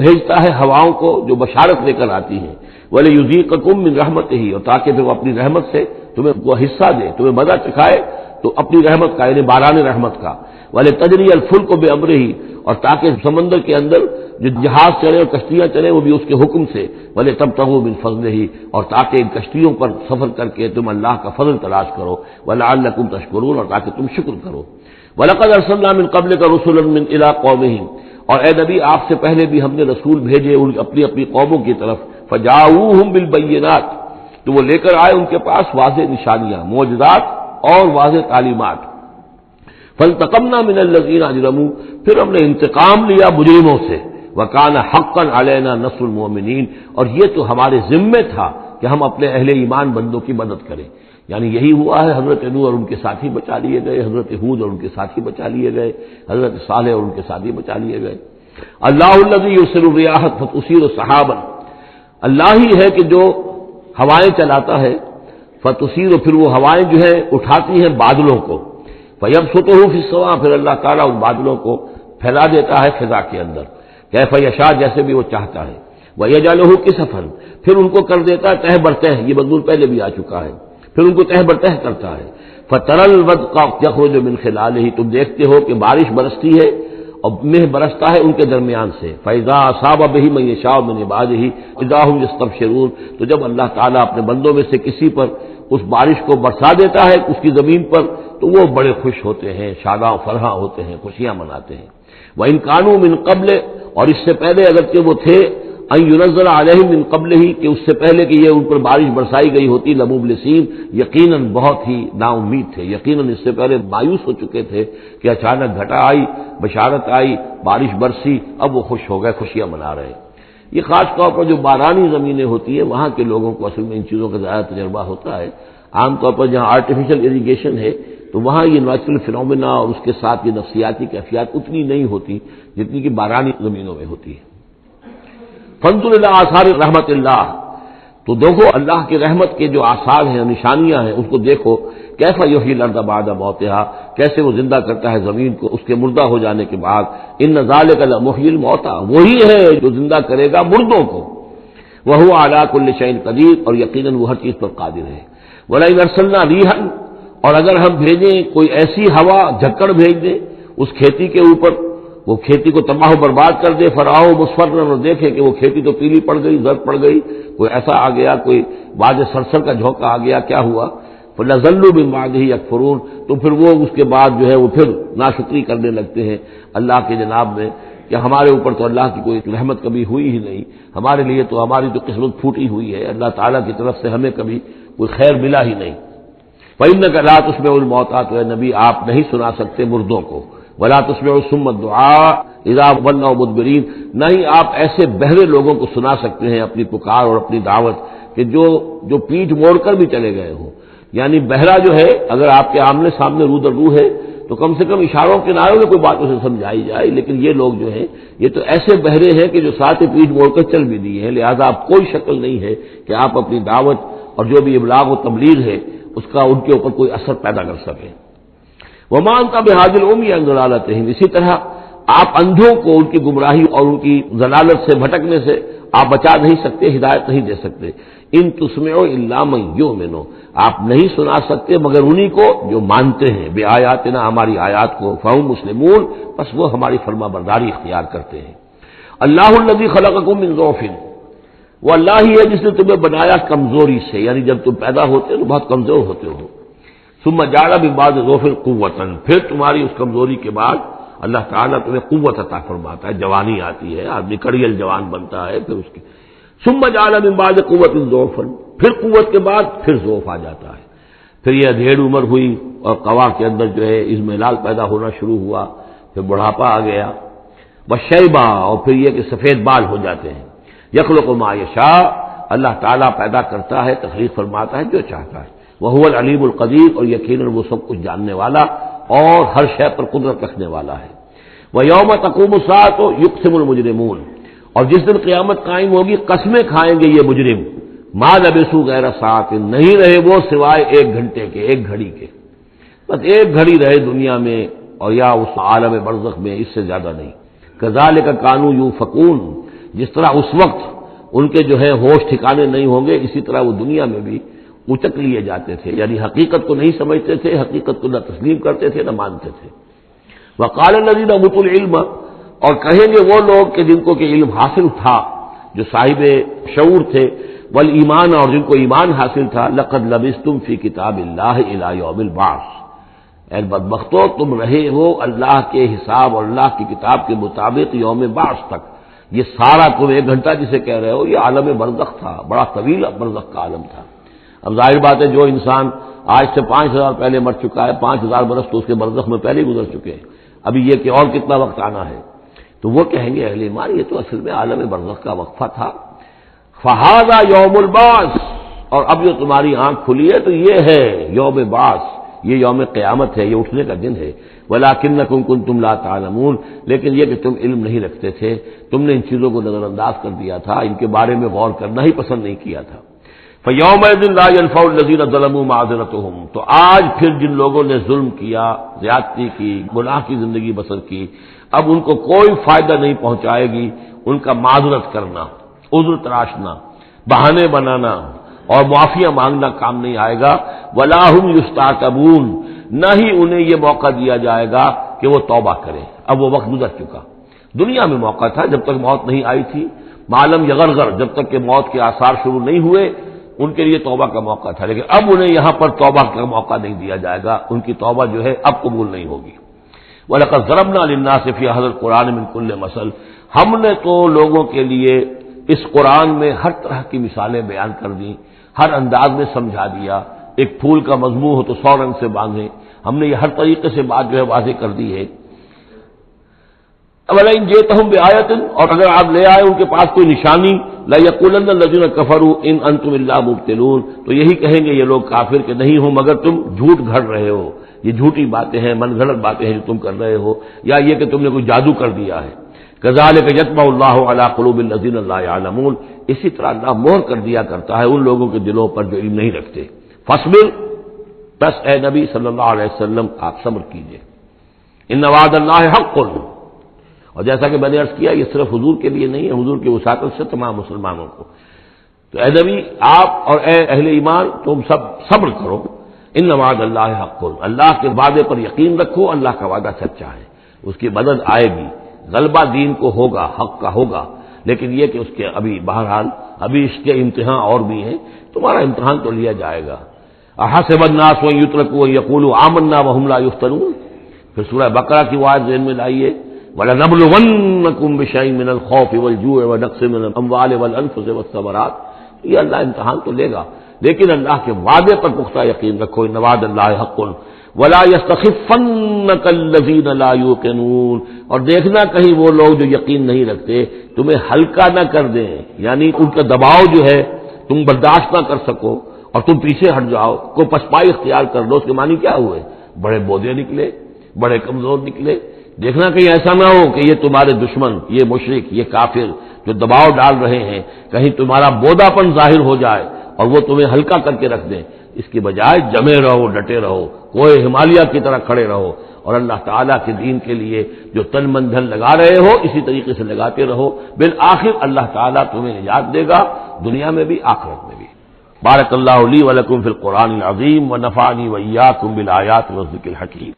بھیجتا ہے ہواؤں کو جو بشارت لے کر آتی ہیں، ولیذیقکم من رحمتہ، اور تاکہ پھر وہ اپنی رحمت سے تمہیں وہ حصہ دے، تمہیں مزہ چکھائے تو اپنی رحمت کا، یعنی باران رحمت کا۔ ولتجری الفلک بامرہ، اور تاکہ سمندر کے اندر جو جہاز چلے اور کشتیاں چلیں وہ بھی اس کے حکم سے، ولتبتغوا من فضلہ، اور تاکہ ان کشتیوں پر سفر کر کے تم اللہ کا فضل تلاش کرو، ولعلکم تشکرون، اور تاکہ تم شکر کرو۔ ولقد ارسلنا من قبلک رسلا من الی قومہم، اور اے نبی آپ سے پہلے بھی ہم نے رسول بھیجے ان اپنی قوموں کی طرف، فجاؤہم بالبینات، تو وہ لے کر آئے ان کے پاس واضح نشانیاں، معجزات اور واضح تعلیمات۔ فانتقمنا من الذین اجرموا، پھر ہم نے انتقام لیا مجرموں سے، وکان حقا علینا نصر المؤمنین، اور یہ تو ہمارے ذمے تھا کہ ہم اپنے اہل ایمان بندوں کی مدد کریں۔ یعنی یہی ہوا ہے، حضرت نوح اور ان کے ساتھی بچا لیے گئے، حضرت ہود اور ان کے ساتھی بچا لیے گئے، حضرت صالح اور ان کے ساتھی بچا لیے گئے۔ اللہ الذی یرسل الرياح فتثير سحابا، اللہ ہی ہے کہ جو ہوائیں چلاتا ہے، فتثير، پھر وہ ہوائیں جو ہے اٹھاتی ہیں بادلوں کو، فیبسطہ فی السماء، پھر اللہ تعالیٰ ان بادلوں کو پھیلا دیتا ہے فضا کے اندر، کیف یشاء، جیسے بھی وہ چاہتا ہے، ویجعلہ کسفا، پھر ان کو کر دیتا ہے تہ برتہ، یہ مضمون پہلے بھی آ چکا ہے، پھر ان کو تہ برتہ کرتا ہے۔ فترى الودق يخرج من خلالہ، تم دیکھتے ہو کہ بارش برستی ہے اور مہ برستا ہے ان کے درمیان سے، فاذا اصاب به من يشاء من عباده اذا هم يستبشرون، تو جب اللہ تعالیٰ اپنے بندوں میں سے کسی پر اس بارش کو برسا دیتا ہے اس کی زمین پر، تو وہ بڑے خوش ہوتے ہیں، شاداں فرحاں ہوتے ہیں، خوشیاں مناتے ہیں۔ وَإِن كَانُوا مِن قَبْلِ، اور اس سے پہلے اگرچہ وہ تھے، ان ينزل علیہم من قبل ہی، کہ اس سے پہلے کہ یہ ان پر بارش برسائی گئی ہوتی، لمبلسین، یقیناً بہت ہی نا امید تھے، یقیناً اس سے پہلے مایوس ہو چکے تھے کہ اچانک گھٹا آئی، بشارت آئی، بارش برسی، اب وہ خوش ہو گئے، خوشیاں منا رہے ہیں۔ یہ خاص طور پر جو بارانی زمینیں ہوتی ہیں وہاں کے لوگوں کو اصل میں ان چیزوں کا زیادہ تجربہ ہوتا ہے۔ عام طور پر جہاں آرٹیفیشل اریگیشن ہے تو وہاں یہ نیچرل فینومینا اور اس کے ساتھ یہ نفسیاتی کیفیات اتنی نہیں ہوتی جتنی کہ بارانی زمینوں میں ہوتی ہے۔ فانظر الی آثار رحمت اللہ، تو دیکھو اللہ کی رحمت کے جو آثار ہیں، نشانیاں ہیں، اس کو دیکھو، کیف یحیی الارض بعد موتہا، کیسے وہ زندہ کرتا ہے زمین کو اس کے مردہ ہو جانے کے بعد۔ ان ذالک لمحیی الموتیٰ، وہی ہے جو زندہ کرے گا مردوں کو، وہو علی کل شیء قدیر، اور یقیناً وہ ہر چیز پر قادر ہے۔ ولئن ارسلنا ریحا، اور اگر ہم بھیجیں کوئی ایسی ہوا، جھکڑ بھیج دیں اس کھیتی کے اوپر، وہ کھیتی کو تباہ و برباد کر دے، فراؤ مصفرا، اور دیکھے کہ وہ کھیتی تو پیلی پڑ گئی، زرد پڑ گئی، کوئی ایسا آ گیا، کوئی باد سرسر کا جھونکا آ گیا، کیا ہوا؟ فَلَظَلُّوا مِن بَعْدِهِ يَكْفُرُونَ، تو پھر وہ اس کے بعد جو ہے وہ پھر ناشکری کرنے لگتے ہیں اللہ کے جناب میں کہ ہمارے اوپر تو اللہ کی کوئی رحمت کبھی ہوئی ہی نہیں، ہمارے لیے تو ہماری تو قسمت پھوٹی ہوئی ہے، اللہ تعالیٰ کی طرف سے ہمیں کبھی کوئی خیر ملا ہی نہیں۔ فَإِنَّكَ لَا تُسْمِعُ الْمَوْتَىٰ، تو اے نبی آپ نہیں سنا سکتے مردوں کو، وَلَا تُسْمِعُ الصُّمَّ الدُّعَاءَ اِذَا وَلَّوْا مُدْبِرِينَ، نہ ہی آپ ایسے بہرے لوگوں کو سنا سکتے ہیں اپنی پکار اور اپنی دعوت کہ جو پیٹھ موڑ کر بھی چلے گئے ہوں۔ یعنی بہرا جو ہے اگر آپ کے آمنے سامنے رو در رو ہے تو کم سے کم اشاروں کے نعروں میں کوئی بات اسے سمجھائی جائے، لیکن یہ لوگ جو ہیں یہ تو ایسے بہرے ہیں کہ جو ساتھ ہی پیٹھ موڑ کر چل بھی دیے ہیں، لہذا آپ کوئی شکل نہیں ہے کہ آپ اپنی دعوت اور جو بھی ابلاغ و تبلیغ ہے اس کا ان کے اوپر کوئی اثر پیدا کر سکیں۔ وَمَا أَنتَ بِهَادِ الْعُمْيِ عَن ضَلَالَتِهِمْ، اسی طرح آپ اندھوں کو ان کی گمراہی اور ان کی ضلالت سے بھٹکنے سے آپ بچا نہیں سکتے، ہدایت نہیں دے سکتے۔ ان تسمع الا من یؤمن، آپ نہیں سنا سکتے مگر انہی کو جو مانتے ہیں، بے آیاتنا، ہماری آیات کو، فہم مسلمون، بس وہ ہماری فرما برداری اختیار کرتے ہیں۔ اللہ الذی خلقکم من ضعف، وہ اللہ ہی ہے جس نے تمہیں بنایا کمزوری سے، یعنی جب تم پیدا ہوتے ہو تو بہت کمزور ہوتے ہو، ثم جعل من بعد ضعف قوۃ، پھر تمہاری اس کمزوری کے بعد اللہ تعالیٰ تمہیں قوت عطا فرماتا ہے، جوانی آتی ہے، آدمی کڑیل جوان بنتا ہے، پھر اس کی ثم جعل من بعد قوۃ ضعفا، پھر قوت کے بعد پھر ضعف آ جاتا ہے، پھر یہ ادھیڑ عمر ہوئی اور قوا کے اندر جو ہے اضمحلال پیدا ہونا شروع ہوا، پھر بڑھاپا آ گیا، وشیبہ، اور پھر یہ کہ سفید بال ہو جاتے ہیں۔ یخلق ما یشاء، اللہ تعالیٰ پیدا کرتا ہے، تخلیق فرماتا ہے جو چاہتا ہے، وہو العلیم القدیر، اور یقیناً وہ سب کچھ جاننے والا اور ہر شے پر قدرت رکھنے والا ہے۔ وَيَوْمَ تَقُومُ السَّاعَةُ يُقْسِمُ الْمُجْرِمُونَ، اور جس دن قیامت قائم ہوگی قسمیں کھائیں گے یہ مجرم، ما لبثوا غیر ساعۃ، نہیں رہے وہ سوائے ایک گھنٹے کے، ایک گھڑی کے، بس ایک گھڑی رہے دنیا میں اور یا اس عالم برزخ میں، اس سے زیادہ نہیں۔ کذالک کانوا یؤفکون، جس طرح اس وقت ان کے جو ہے ہوش ٹھکانے نہیں ہوں گے، اسی طرح وہ دنیا میں بھی اچک لیے جاتے تھے، یعنی حقیقت کو نہیں سمجھتے تھے، حقیقت کو نہ تسلیم کرتے تھے نہ مانتے تھے۔ وقال الذین اوتوا العلم، اور کہیں گے وہ لوگ کہ جن کو کہ علم حاصل تھا، جو صاحب شعور تھے، والایمان، اور جن کو ایمان حاصل تھا، لقد لبثتم فی کتاب اللہ الی یوم البعث، اے بدبختو تم رہے ہو اللہ کے حساب اور اللہ کی کتاب کے مطابق یوم بعث تک۔ یہ سارا تم ایک گھنٹہ جسے کہہ رہے ہو یہ عالم برزخ تھا، بڑا طویل برزخ کا عالم تھا۔ اب ظاہر بات ہے جو انسان آج سے 5000 پہلے مر چکا ہے، 5000 برس تو اس کے برزخ میں پہلے ہی گزر چکے ہیں، ابھی یہ کہ اور کتنا وقت آنا ہے، تو وہ کہیں گے اہل ایمان یہ تو اصل میں عالم برزخ کا وقفہ تھا۔ فہذا یوم البعث، اور اب جو تمہاری آنکھ کھلی ہے تو یہ ہے یوم بعث، یہ یوم قیامت ہے، یہ اٹھنے کا دن ہے۔ ولکنکم کنتم لا تعلمون، لیکن یہ کہ تم علم نہیں رکھتے تھے، تم نے ان چیزوں کو نظر انداز کر دیا تھا، ان کے بارے میں غور کرنا ہی پسند نہیں کیا تھا۔ فَيَوْمَئِذٍ لَا يَنفَعُ الَّذِينَ ظَلَمُوا مَعْذِرَتُهُمْ، تو آج پھر جن لوگوں نے ظلم کیا، زیادتی کی، گناہ کی زندگی بسر کی، اب ان کو کوئی فائدہ نہیں پہنچائے گی ان کا معذرت کرنا، عذر تراشنا، بہانے بنانا اور معافیاں مانگنا کام نہیں آئے گا۔ وَلَا هُمْ يُسْتَعْتَبُونَ، نہ ہی انہیں یہ موقع دیا جائے گا کہ وہ توبہ کریں، اب وہ وقت گزر چکا۔ دنیا میں موقع تھا جب تک موت نہیں آئی تھی، معلم یغرغر، جب تک کہ موت کے آثار شروع نہیں ہوئے ان کے لیے توبہ کا موقع تھا، لیکن اب انہیں یہاں پر توبہ کا موقع نہیں دیا جائے گا، ان کی توبہ جو ہے اب قبول نہیں ہوگی۔ وَلَقَدْ ضَرَبْنَا لِلنَّاسِ فِي هَذَا الْقُرْآنِ مِنْ كُلِّ مَثَلٍ، ہم نے تو لوگوں کے لیے اس قرآن میں ہر طرح کی مثالیں بیان کر دیں، ہر انداز میں سمجھا دیا۔ ایک پھول کا مضمون ہو تو 100 رنگ سے باندھیں، ہم نے یہ ہر طریقے سے بات جو ہے واضح کر دی ہے۔ اَوَلَئِن جِئْتَهُم بِآیَةٍ، اور اگر آپ لے آئے ان کے پاس کوئی نشانی، لَيَقُولَنَّ الَّذِينَ كَفَرُوا إِنْ أَنْتُمْ إِلَّا مُبْطِلُونَ، تو یہی کہیں گے یہ لوگ کافر کہ نہیں ہو مگر تم جھوٹ گھڑ رہے ہو، یہ جھوٹی باتیں ہیں، من گھڑت باتیں ہیں جو تم کر رہے ہو، یا یہ کہ تم نے کوئی جادو کر دیا ہے۔ كَذَلِكَ يَطْبَعُ اللَّهُ عَلَىٰ قُلُوبِ الَّذِينَ لَا يَعْلَمُونَ، اسی طرح اللہ مہر کر دیا کرتا ہے ان لوگوں کے دلوں پر جو علم نہیں رکھتے۔ فَاصْبِرْ، بس اے نبی صلی اللہ علیہ وسلم آپ صبر کیجئے۔ إِنَّ وَعْدَ اللَّهِ حَقٌّ، اور جیسا کہ میں نے عرض کیا یہ صرف حضور کے لیے نہیں ہے، حضور کی وساطت سے تمام مسلمانوں کو۔ تو اے نبی آپ اور اے اہل ایمان تم سب صبر کرو۔ ان وعد اللہ حق، اللہ کے وعدے پر یقین رکھو، اللہ کا وعدہ سچا ہے، اس کی مدد آئے گی، غلبہ دین کو ہوگا، حق کا ہوگا، لیکن یہ کہ اس کے ابھی بہرحال ابھی اس کے امتحان اور بھی ہیں، تمہارا امتحان تو لیا جائے گا۔ احسب الناس ان یترکوا ان یقولوا آمنا وهم لا یفتنون، پھر سورہ بقرہ کی وہ آیت ذہن میں لائیے، وَلَنَبْلُوَنَّكُمْ بِشَيْءٍ مِّنَ الْخَوْفِ وَالْجُوعِ وَنَقْصٍ مِّنَ الْأَمْوَالِ وَالْأَنفُسِ وَالثَّمَرَاتِ، یہ اللہ امتحان تو لے گا، لیکن اللہ کے وعدے پر پختہ یقین رکھو، ان وعد اللہ حق ولا يستخفنك الذين لا يوقنون، اور دیکھنا کہیں وہ لوگ جو یقین نہیں رکھتے تمہیں ہلکا نہ کر دیں، یعنی ان کا دباؤ جو ہے تم برداشت نہ کر سکو اور تم پیچھے ہٹ جاؤ، کو پسپائی اختیار کر لو، اس کے معنی کیا ہوئے؟ بڑے بودے نکلے، بڑے کمزور نکلے۔ دیکھنا کہیں ایسا نہ ہو کہ یہ تمہارے دشمن، یہ مشرک، یہ کافر جو دباؤ ڈال رہے ہیں، کہیں تمہارا بوداپن ظاہر ہو جائے اور وہ تمہیں ہلکا کر کے رکھ دیں۔ اس کے بجائے جمے رہو، ڈٹے رہو، کوہ ہمالیہ کی طرح کھڑے رہو، اور اللہ تعالیٰ کے دین کے لیے جو تن من دھن لگا رہے ہو اسی طریقے سے لگاتے رہو، بالآخر اللہ تعالیٰ تمہیں نجات دے گا، دنیا میں بھی آخرت میں بھی۔ بارک اللہ لی و لکم فی القرآن العظیم و نفعنی و ایاکم بالآیات والذکر الحکیم۔